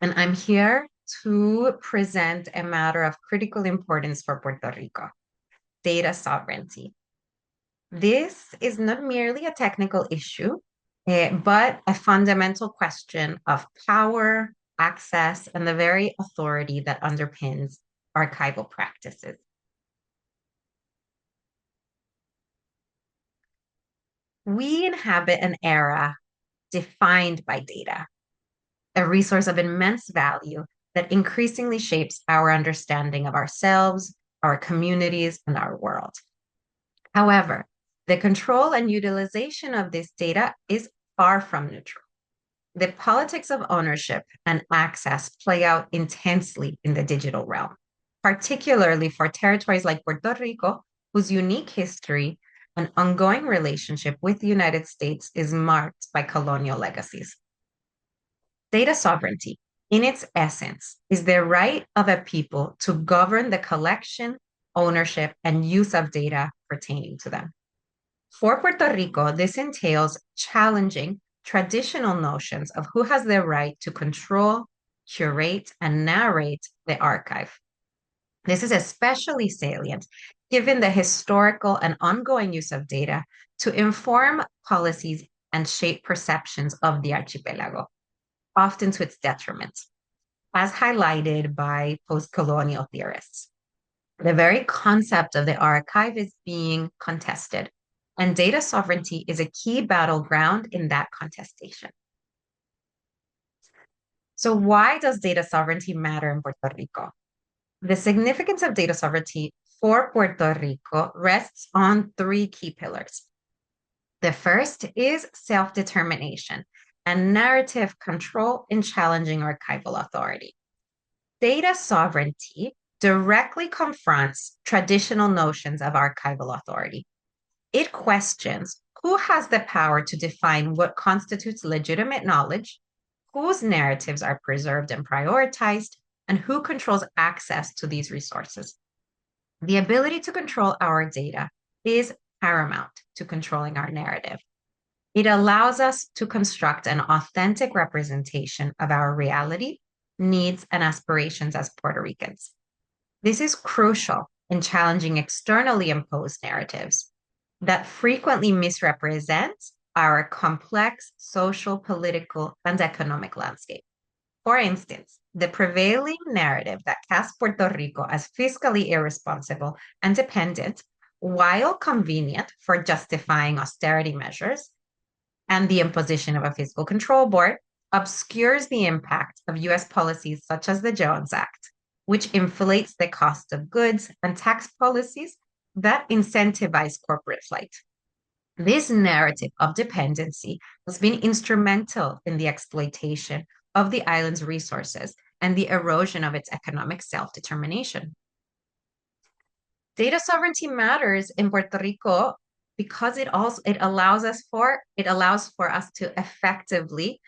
and I'm here to present a matter of critical importance for Puerto Rico, data sovereignty. This is not merely a technical issue, but a fundamental question of power, access, and the very authority that underpins archival practices. We inhabit an era defined by data, a resource of immense value that increasingly shapes our understanding of ourselves, our communities, and our world. However, the control and utilization of this data is far from neutral. The politics of ownership and access play out intensely in the digital realm, particularly for territories like Puerto Rico, whose unique history and ongoing relationship with the United States is marked by colonial legacies. Data sovereignty, in its essence, is the right of a people to govern the collection, ownership, and use of data pertaining to them. For Puerto Rico, this entails challenging traditional notions of who has the right to control, curate, and narrate the archive. This is especially salient given the historical and ongoing use of data to inform policies and shape perceptions of the archipelago, often to its detriment, as highlighted by post-colonial theorists. The very concept of the archive is being contested, and data sovereignty is a key battleground in that contestation. So why does data sovereignty matter in Puerto Rico? The significance of data sovereignty for Puerto Rico rests on three key pillars. The first is self-determination and narrative control in challenging archival authority. Data sovereignty directly confronts traditional notions of archival authority. It questions who has the power to define what constitutes legitimate knowledge, whose narratives are preserved and prioritized, and who controls access to these resources. The ability to control our data is paramount to controlling our narrative. It allows us to construct an authentic representation of our reality, needs, and aspirations as Puerto Ricans. This is crucial in challenging externally imposed narratives that frequently misrepresent our complex social, political, and economic landscape. For instance, the prevailing narrative that casts Puerto Rico as fiscally irresponsible and dependent, while convenient for justifying austerity measures and the imposition of a fiscal control board, obscures the impact of US policies such as the Jones Act, which inflates the cost of goods, and tax policies that incentivize corporate flight. This narrative of dependency has been instrumental in the exploitation of the island's resources and the erosion of its economic self-determination. Data sovereignty matters in Puerto Rico because it allows for us to effectively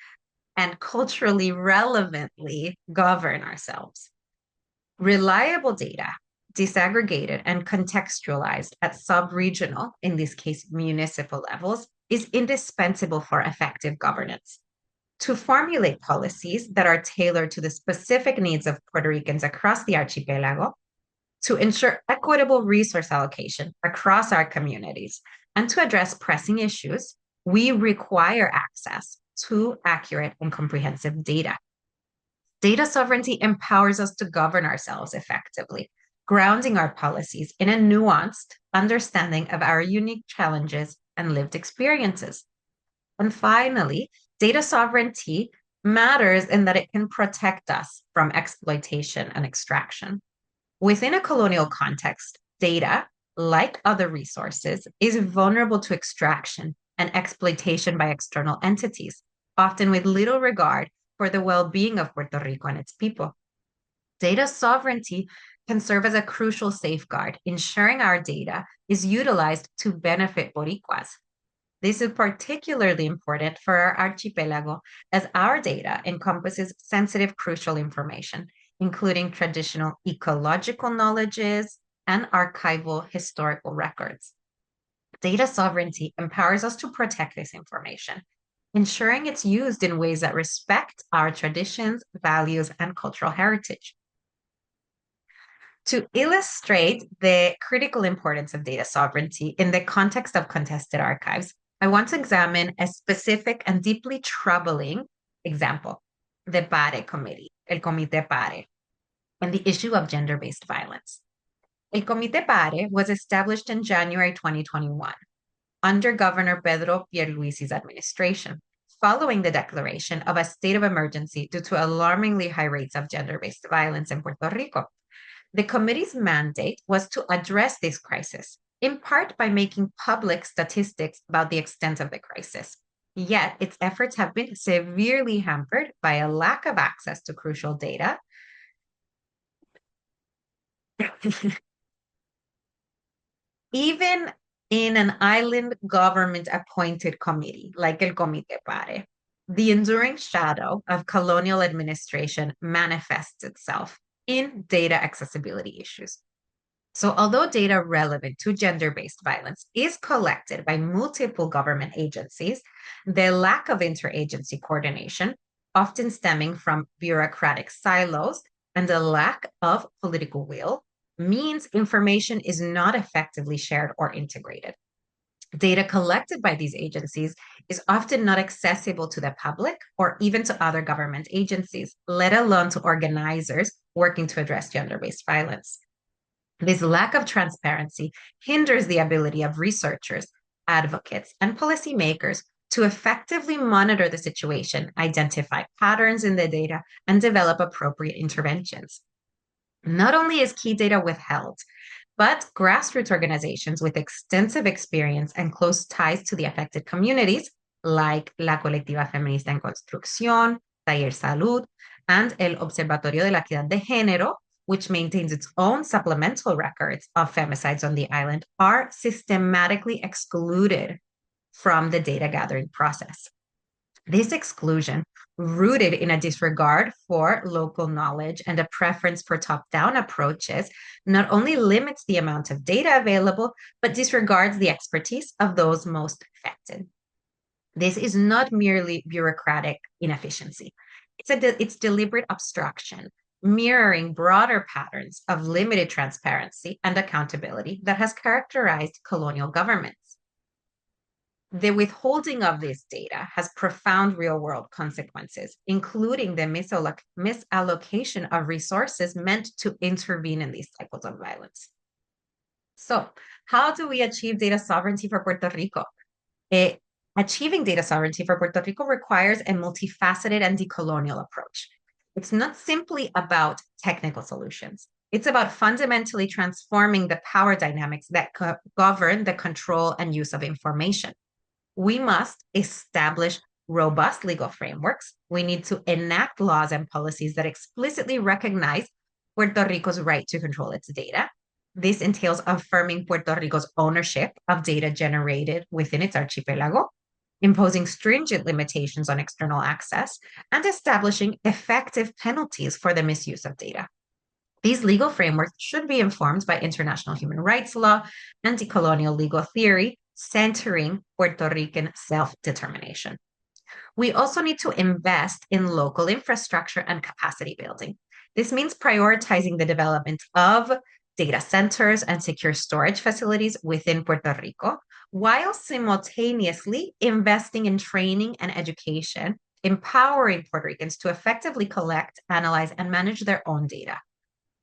and culturally relevantly govern ourselves. Reliable data, disaggregated and contextualized at sub-regional, in this case municipal levels, is indispensable for effective governance. To formulate policies that are tailored to the specific needs of Puerto Ricans across the archipelago, to ensure equitable resource allocation across our communities, and to address pressing issues, we require access to accurate and comprehensive data. Data sovereignty empowers us to govern ourselves effectively, grounding our policies in a nuanced understanding of our unique challenges and lived experiences. And finally, data sovereignty matters in that it can protect us from exploitation and extraction. Within a colonial context, data, like other resources, is vulnerable to extraction and exploitation by external entities, often with little regard for the well-being of Puerto Rico and its people. Data sovereignty can serve as a crucial safeguard, ensuring our data is utilized to benefit Boricuas. This is particularly important for our archipelago, as our data encompasses sensitive, crucial information, including traditional ecological knowledges and archival historical records. Data sovereignty empowers us to protect this information, ensuring it's used in ways that respect our traditions, values, and cultural heritage. To illustrate the critical importance of data sovereignty in the context of contested archives, I want to examine a specific and deeply troubling example, the PARE Committee, el Comité PARE, and the issue of gender-based violence. El Comité PARE was established in January 2021 under Governor Pedro Pierluisi's administration, following the declaration of a state of emergency due to alarmingly high rates of gender-based violence in Puerto Rico. The committee's mandate was to address this crisis, in part by making public statistics about the extent of the crisis. Yet, its efforts have been severely hampered by a lack of access to crucial data. Even in an island government-appointed committee, like El Comité PARE, the enduring shadow of colonial administration manifests itself in data accessibility issues. So although data relevant to gender-based violence is collected by multiple government agencies, the lack of interagency coordination, often stemming from bureaucratic silos and a lack of political will, means information is not effectively shared or integrated. Data collected by these agencies is often not accessible to the public or even to other government agencies, let alone to organizers working to address gender-based violence. This lack of transparency hinders the ability of researchers, advocates, and policymakers to effectively monitor the situation, identify patterns in the data, and develop appropriate interventions. Not only is key data withheld, but grassroots organizations with extensive experience and close ties to the affected communities, like la Colectiva Feminista en Construcción, Taller Salud, and el Observatorio de la Equidad de Género, which maintains its own supplemental records of femicides on the island, are systematically excluded from the data gathering process. This exclusion, rooted in a disregard for local knowledge and a preference for top-down approaches, not only limits the amount of data available, but disregards the expertise of those most affected. This is not merely bureaucratic inefficiency. It's deliberate obstruction mirroring broader patterns of limited transparency and accountability that has characterized colonial governments. The withholding of this data has profound real-world consequences, including the misallocation of resources meant to intervene in these cycles of violence. So, how do we achieve data sovereignty for Puerto Rico? Achieving data sovereignty for Puerto Rico requires a multifaceted and decolonial approach. It's not simply about technical solutions. It's about fundamentally transforming the power dynamics that govern the control and use of information. We must establish robust legal frameworks. We need to enact laws and policies that explicitly recognize Puerto Rico's right to control its data. This entails affirming Puerto Rico's ownership of data generated within its archipelago, imposing stringent limitations on external access, and establishing effective penalties for the misuse of data. These legal frameworks should be informed by international human rights law and decolonial legal theory, centering Puerto Rican self-determination. We also need to invest in local infrastructure and capacity building. This means prioritizing the development of data centers and secure storage facilities within Puerto Rico, while simultaneously investing in training and education, empowering Puerto Ricans to effectively collect, analyze, and manage their own data.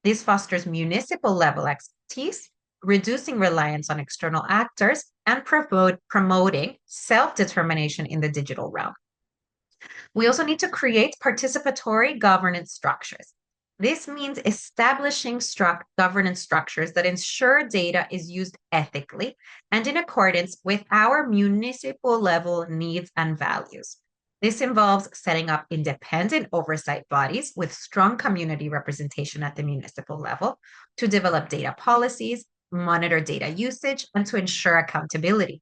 This fosters municipal level expertise, reducing reliance on external actors, and promoting self-determination in the digital realm. We also need to create participatory governance structures. This means establishing governance structures that ensure data is used ethically and in accordance with our municipal level needs and values. This involves setting up independent oversight bodies with strong community representation at the municipal level to develop data policies, monitor data usage, and to ensure accountability.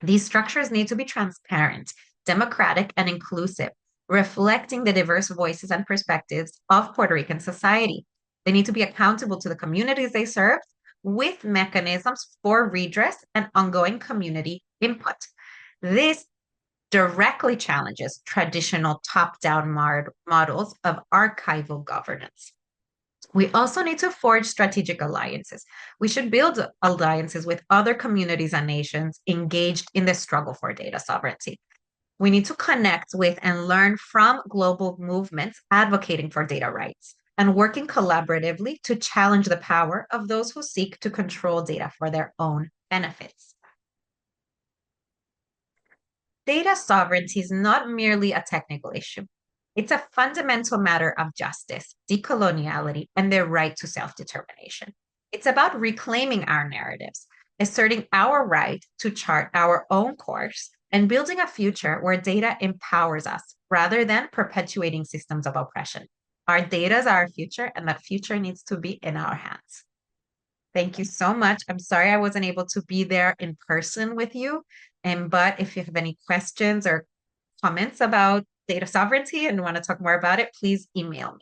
These structures need to be transparent, democratic, and inclusive, reflecting the diverse voices and perspectives of Puerto Rican society. They need to be accountable to the communities they serve with mechanisms for redress and ongoing community input. This directly challenges traditional top-down models of archival governance. We also need to forge strategic alliances. We should build alliances with other communities and nations engaged in the struggle for data sovereignty. We need to connect with and learn from global movements advocating for data rights and working collaboratively to challenge the power of those who seek to control data for their own benefits. Data sovereignty is not merely a technical issue. It's a fundamental matter of justice, decoloniality, and their right to self-determination. It's about reclaiming our narratives, asserting our right to chart our own course, and building a future where data empowers us rather than perpetuating systems of oppression. Our data is our future, and that future needs to be in our hands. Thank you so much. I'm sorry I wasn't able to be there in person with you, but if you have any questions or comments about data sovereignty and want to talk more about it, please email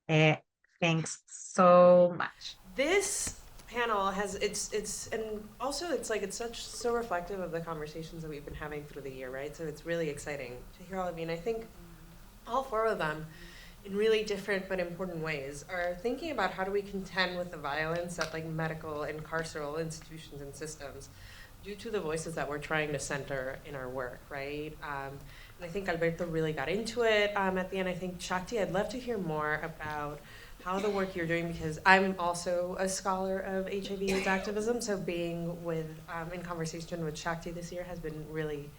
me. Thanks so much. This panel has and also it's so reflective of the conversations that we've been having through the year, right? So it's really exciting to hear all of you, and I think all four of them, in really different but important ways, are thinking about how do we contend with the violence at medical and carceral institutions and systems due to the voices that we're trying to center in our work, right? And I think Alberto really got into it at the end. I think, Shakti, I'd love to hear more about how the work you're doing, because I'm also a scholar of HIV/AIDS activism, so being in conversation with Shakti this year has been really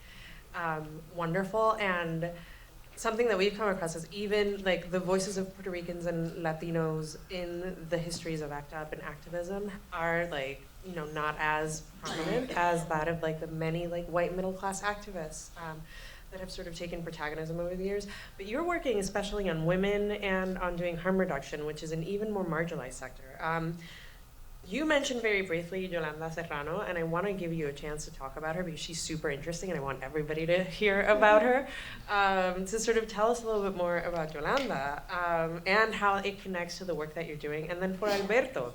wonderful. And something that we've come across is even the voices of Puerto Ricans and Latinos in the histories of ACT UP and activism are not as prominent as that of the many white middle class activists that have sort of taken protagonism over the years. But you're working especially on women and on doing harm reduction, which is an even more marginalized sector. You mentioned very briefly Yolanda Serrano, and I want to give you a chance to talk about her because she's super interesting and I want everybody to hear about her. To sort of tell us a little bit more about Yolanda and how it connects to the work that you're doing. And then for Alberto,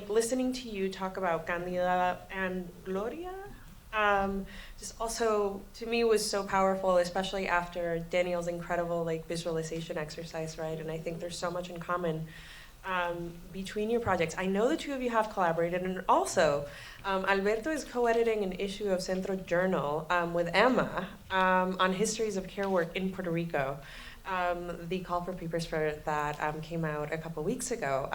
listening to you talk about Candida and Gloria, Just also, to me, was so powerful, especially after Daniel's incredible like visualization exercise, right? And I think there's so much in common between your projects. I know the two of you have collaborated, and also Alberto is co-editing an issue of Centro Journal with Emma on histories of care work in Puerto Rico. The call for papers for that came out a couple weeks ago.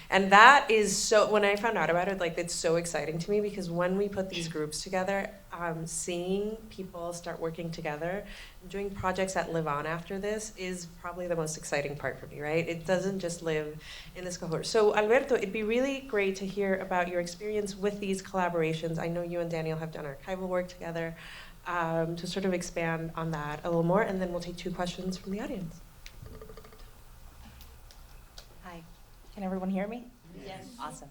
And that is so, when I found out about it, like, it's so exciting to me, because when we put these groups together, seeing people start working together, doing projects that live on after this is probably the most exciting part for me, right? It doesn't just live in this cohort. So Alberto, it'd be really great to hear about your experience with these collaborations. I know you and Daniel have done archival work together. To sort of expand on that a little more, and then we'll take 2 questions from the audience. Hi, can everyone hear me? Yes. Awesome.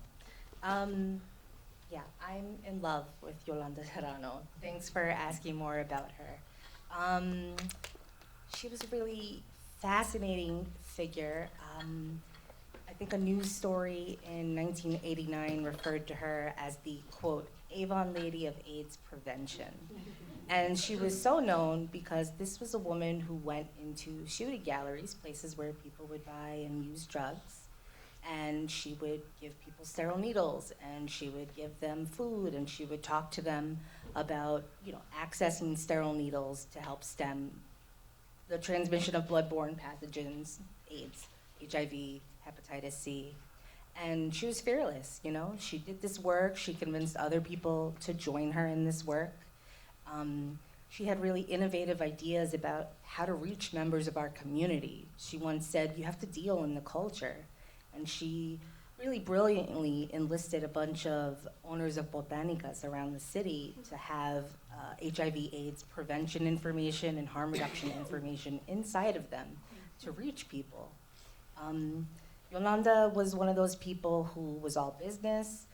Yeah, I'm in love with Yolanda Serrano. Thanks for asking more about her. She was a really fascinating figure. I think a news story in 1989 referred to her as the, quote, Avon Lady of AIDS Prevention. And she was so known because this was a woman who went into shooting galleries, places where people would buy and use drugs, and she would give people sterile needles, and she would give them food, and she would talk to them about, accessing sterile needles to help stem the transmission of bloodborne pathogens, AIDS, HIV, hepatitis C. And she was fearless, She did this work. She convinced other people to join her in this work. She had really innovative ideas about how to reach members of our community. She once said, you have to deal in the culture. And she really brilliantly enlisted a bunch of owners of botanicas around the city to have HIV/AIDS prevention information and harm reduction information inside of them to reach people. Yolanda was one of those people who was all business.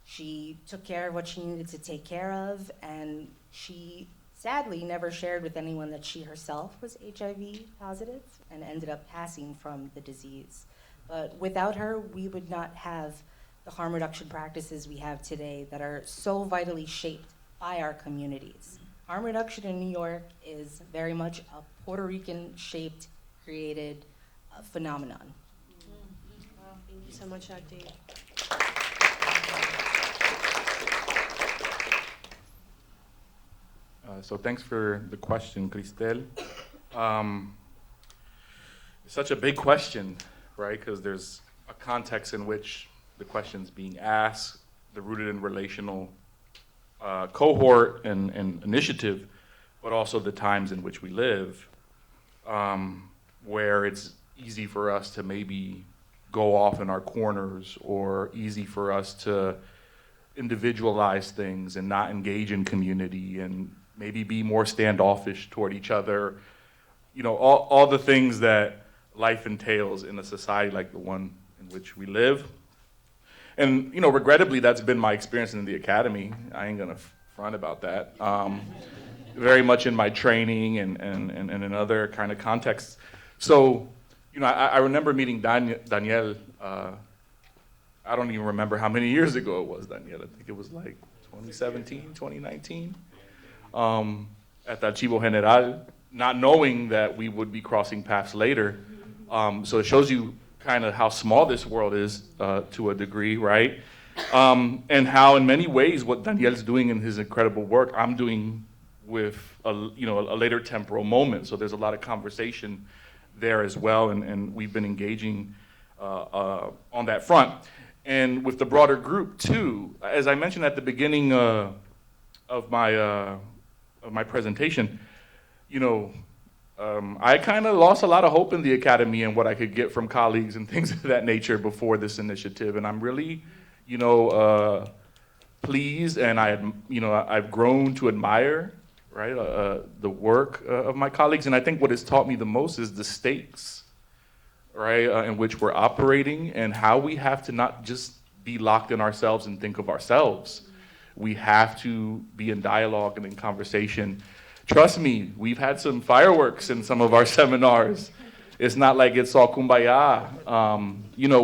She took care of what she needed to take care of, and she sadly never shared with anyone that she herself was HIV positive and ended up passing from the disease. But without her, we would not have the harm reduction practices we have today that are so vitally shaped by our communities. Harm reduction in New York is very much a Puerto Rican shaped, created phenomenon. Wow, thank you so much, Dr. So thanks for the question, Cristel. It's such a big question, right? Because there's a context in which the question's being asked, the rooted and relational cohort and initiative, but also the times in which we live, where it's easy for us to maybe go off in our corners, or easy for us to individualize things and not engage in community, and maybe be more standoffish toward each other. All the things that life entails in a society like the one in which we live. And, regrettably, that's been my experience in the academy. I ain't gonna front about that. Very much in my training and in other kind of contexts. So, I remember meeting Daniel, I don't even remember how many years ago it was, Daniel. I think it was like 2017, 2019, at the Archivo General, not knowing that we would be crossing paths later. So it shows you kind of how small this world is to a degree, right? And how in many ways what Daniel's doing in his incredible work, I'm doing with a later temporal moment. So there's a lot of conversation there as well, and we've been engaging on that front. And with the broader group too, as I mentioned at the beginning of my presentation, I kind of lost a lot of hope in the academy and what I could get from colleagues and things of that nature before this initiative. And I'm really, pleased, and I've grown to admire, right, the work of my colleagues. And I think what it's taught me the most is the stakes, right, in which we're operating, and how we have to not just be locked in ourselves and think of ourselves. We have to be in dialogue and in conversation. Trust me, we've had some fireworks in some of our seminars. It's not like it's all kumbaya.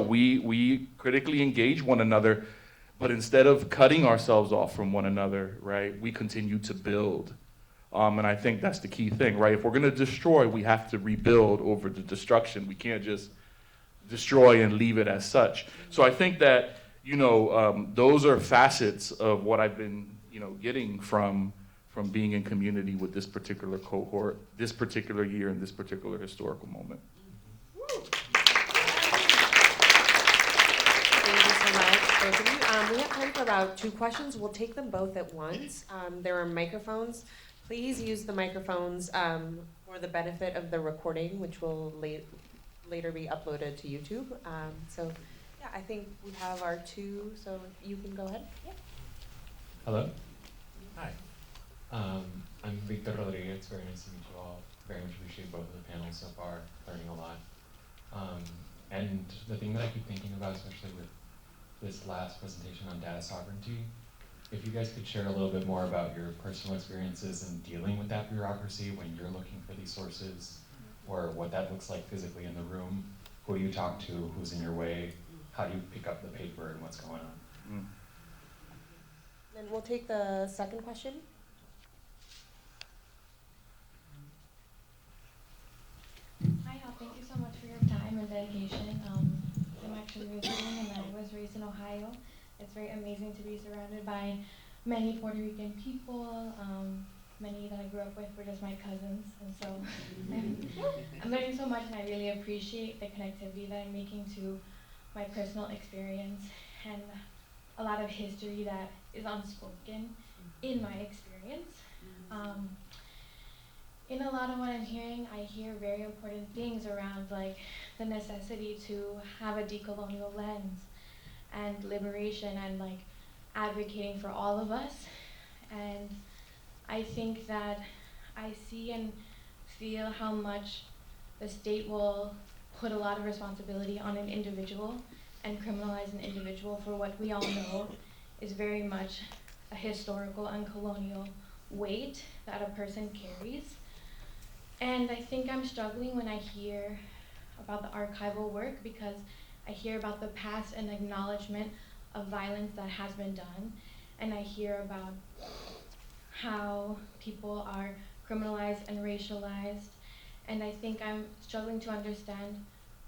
We critically engage one another, But instead of cutting ourselves off from one another, right, we continue to build. And I think that's the key thing, right? If we're gonna destroy, we have to rebuild over the destruction. We can't just destroy and leave it as such. So I think that, those are facets of what I've been, getting from being in community with this particular cohort, this particular year, and this particular historical moment. Thank you so much, both of you. We have time for about 2 questions. We'll take them both at once. There are microphones. Please use the microphones for the benefit of the recording, which will later be uploaded to YouTube. So, yeah, I think we have our 2, so you can go ahead. Yeah. Hello. Hi. I'm Victor Rodriguez. Very nice to meet you all. Very much appreciate both of the panels so far. Learning a lot. And the thing that I keep thinking about, especially with this last presentation on data sovereignty, if you guys could share a little bit more about your personal experiences in dealing with that bureaucracy when you're looking for these sources, or what that looks like physically in the room. Who do you talk to? Who's in your way? How do you pick up the paper and what's going on? Then we'll take the second question. Hi, thank you so much for your time and dedication. I'm actually visiting and I was raised in Ohio. It's very amazing to be surrounded by many Puerto Rican people. Many that I grew up with were just my cousins, and so I'm learning so much, and I really appreciate the connectivity that I'm making to my personal experience and a lot of history that is unspoken in my experience. In a lot of what I'm hearing, I hear very important things around like the necessity to have a decolonial lens and liberation and like advocating for all of us. And I think that I see and feel how much the state will put a lot of responsibility on an individual and criminalize an individual for what we all know is very much a historical and colonial weight that a person carries. And I think I'm struggling when I hear about the archival work because I hear about the past and acknowledgement of violence that has been done, and I hear about how people are criminalized and racialized, and I think I'm struggling to understand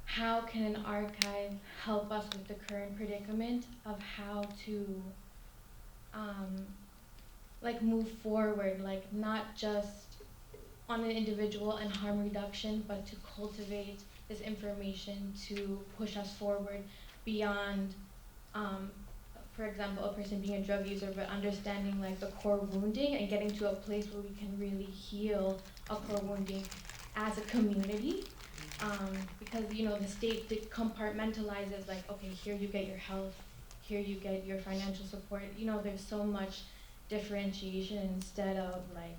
how can an archive help us with the current predicament of how to like move forward, like not just on an individual and harm reduction, but to cultivate this information to push us forward beyond, for example, a person being a drug user, but understanding like the core wounding and getting to a place where we can really heal a core wounding as a community. Because the state compartmentalizes like, okay, here you get your health, here you get your financial support. There's so much differentiation instead of like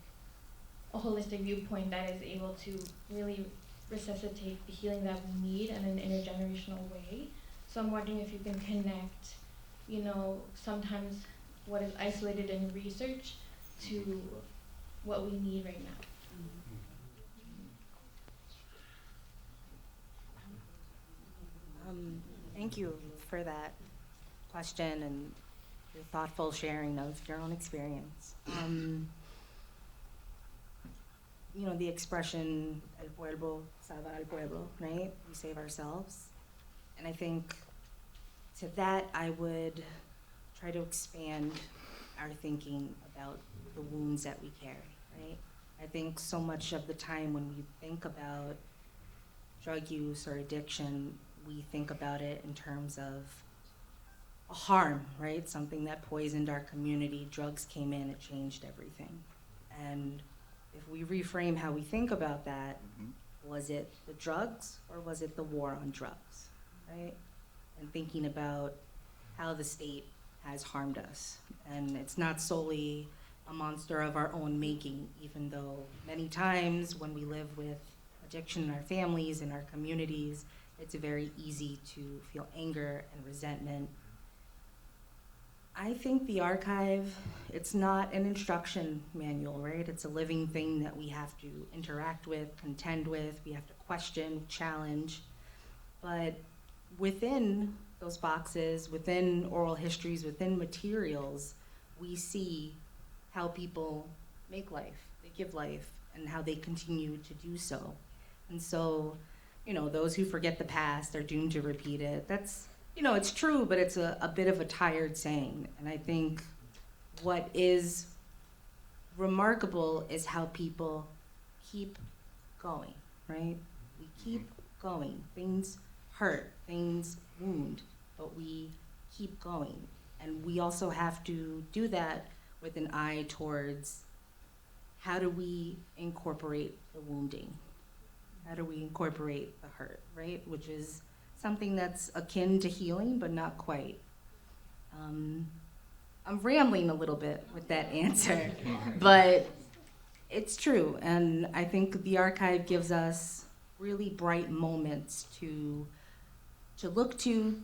a holistic viewpoint that is able to really resuscitate the healing that we need in an intergenerational way. So I'm wondering if you can connect, sometimes what is isolated in research to what we need right now. Thank you for that question and your thoughtful sharing of your own experience. The expression el pueblo salva al pueblo, right? We save ourselves. And I think to that I would try to expand our thinking about the wounds that we carry, right? I think so much of the time when we think about drug use or addiction, we think about it in terms of a harm, right? Something that poisoned our community. Drugs came in, it changed everything. And if we reframe how we think about that, was it the drugs or was it the war on drugs, right? And thinking about how the state has harmed us. And it's not solely a monster of our own making, even though many times when we live with addiction in our families, in our communities, it's very easy to feel anger and resentment. I think the archive, it's not an instruction manual, right? It's a living thing that we have to interact with, contend with, we have to question, challenge. But within those boxes, within oral histories, within materials, we see how people make life, they give life, and how they continue to do so. And so, you know, those who forget the past are doomed to repeat it. That's, you know, it's true, but it's a bit of a tired saying. And I think what is remarkable is how people keep going, right? We keep going. Things hurt, things wound, but we keep going. And we also have to do that with an eye towards how do we incorporate the wounding? How do we incorporate the hurt, right? Which is something that's akin to healing, but not quite. I'm rambling a little bit with that answer, but it's true. And I think the archive gives us really bright moments to look to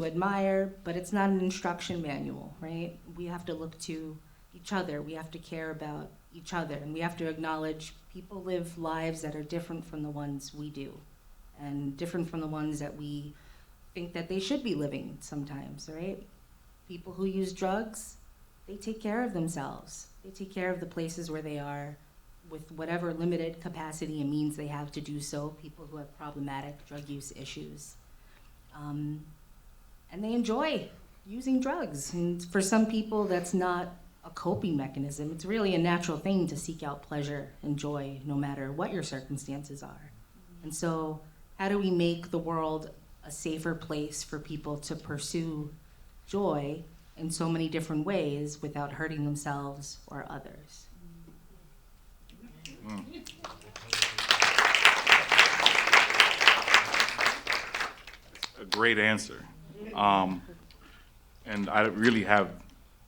admire, but it's not an instruction manual, right? We have to look to each other. We have to care about each other, and we have to acknowledge people live lives that are different from the ones we do, and different from the ones that we think that they should be living sometimes, right? People who use drugs, they take care of themselves. They take care of the places where they are with whatever limited capacity and means they have to do so, people who have problematic drug use issues. And they enjoy using drugs. And for some people, that's not a coping mechanism. It's really a natural thing to seek out pleasure and joy, no matter what your circumstances are. And so, how do we make the world a safer place for people to pursue joy in so many different ways without hurting themselves or others? A great answer. And I really have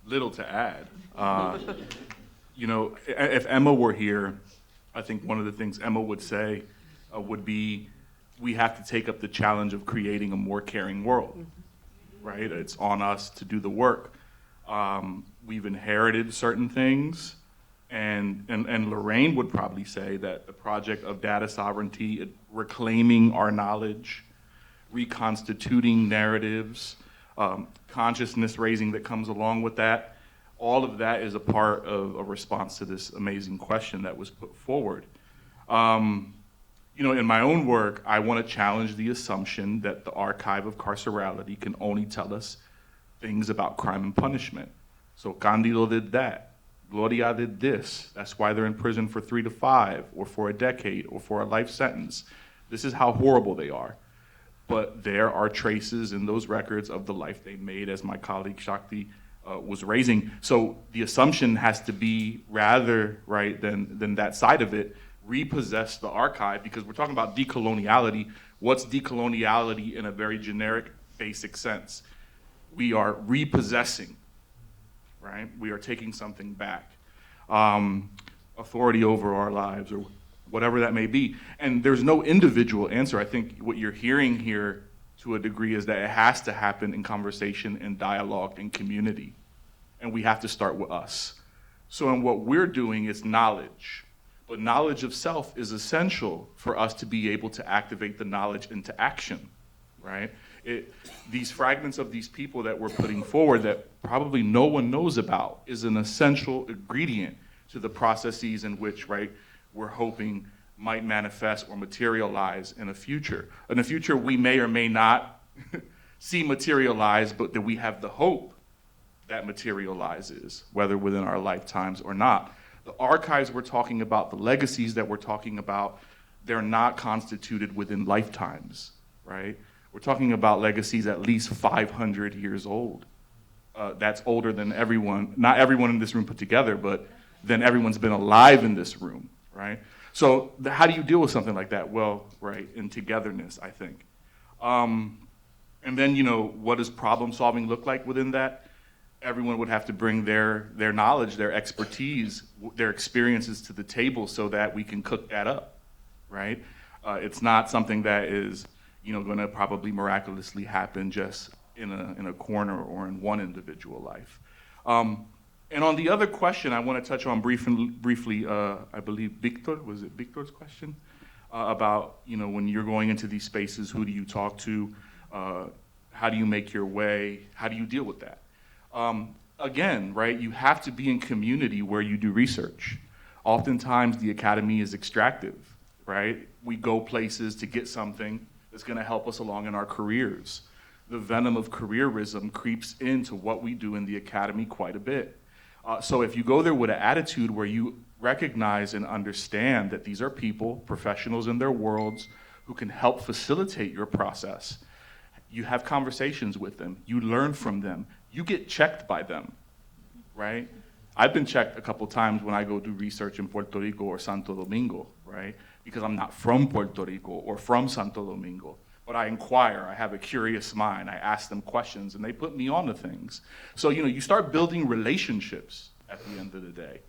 little to add. You know, if Emma were here, I think one of the things Emma would say would be, we have to take up the challenge of creating a more caring world, right? It's on us to do the work. We've inherited certain things, and Lorraine would probably say that the project of data sovereignty, reclaiming our knowledge, reconstituting narratives, consciousness raising that comes along with that, all of that is a part of a response to this amazing question that was put forward. You know, in my own work, I want to challenge the assumption that the archive of carcerality can only tell us things about crime and punishment. So Candido did that. Gloria did this. That's why they're in prison for 3 to 5, or for a decade, or for a life sentence. This is how horrible they are. But there are traces in those records of the life they made, as my colleague Shakti was raising. So the assumption has to be, rather, right, than that side of it, repossess the archive, because we're talking about decoloniality. What's decoloniality in a very generic, basic sense? We are repossessing, right? We are taking something back. Authority over our lives, or whatever that may be. And there's no individual answer. I think what you're hearing here to a degree is that it has to happen in conversation and dialogue and community. And we have to start with us. So in what we're doing is knowledge. But knowledge of self is essential for us to be able to activate the knowledge into action, right? These fragments of these people that we're putting forward that probably no one knows about is an essential ingredient to the processes in which, right, we're hoping might manifest or materialize in a future. In a future we may or may not see materialize, but that we have the hope that materializes, whether within our lifetimes or not. The archives we're talking about, the legacies that we're talking about, they're not constituted within lifetimes, right? We're talking about legacies at least 500 years old. That's older than everyone, not everyone in this room put together, but than everyone's been alive in this room, right? So how do you deal with something like that? Well, right, in togetherness, I think. And then, you know, what does problem solving look like within that? Everyone would have to bring their knowledge, their expertise, their experiences to the table so that we can cook that up, right? It's not something that is, you know, gonna probably miraculously happen just in a corner or in one individual life. And on the other question, I want to touch on briefly, I believe Victor, was it Victor's question? About, you know, when you're going into these spaces, who do you talk to? How do you make your way? How do you deal with that? Again, right, you have to be in community where you do research. Oftentimes the academy is extractive, right? We go places to get something that's gonna help us along in our careers. The venom of careerism creeps into what we do in the academy quite a bit. So if you go there with an attitude where you recognize and understand that these are people, professionals in their worlds, who can help facilitate your process, you have conversations with them, you learn from them, you get checked by them, right? I've been checked a couple times when I go do research in Puerto Rico or Santo Domingo, right? Because I'm not from Puerto Rico or from Santo Domingo, but I inquire, I have a curious mind, I ask them questions, and they put me on to things. So, you start building relationships at the end of the day.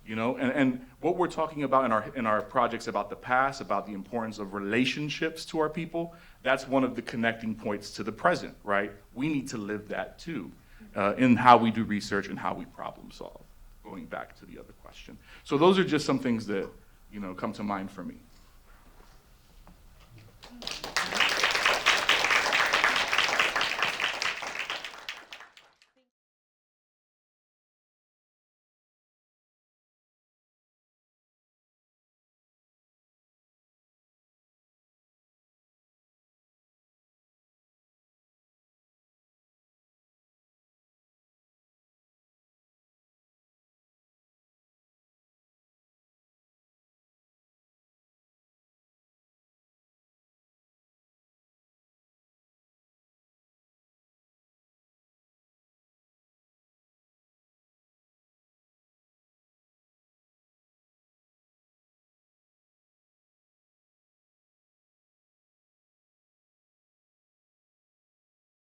And what we're talking about in our projects about the past, about the importance of relationships to our people, that's one of the connecting points to the present, right? We need to live that too, in how we do research and how we problem solve, going back to the other question. So those are just some things that, come to mind for me.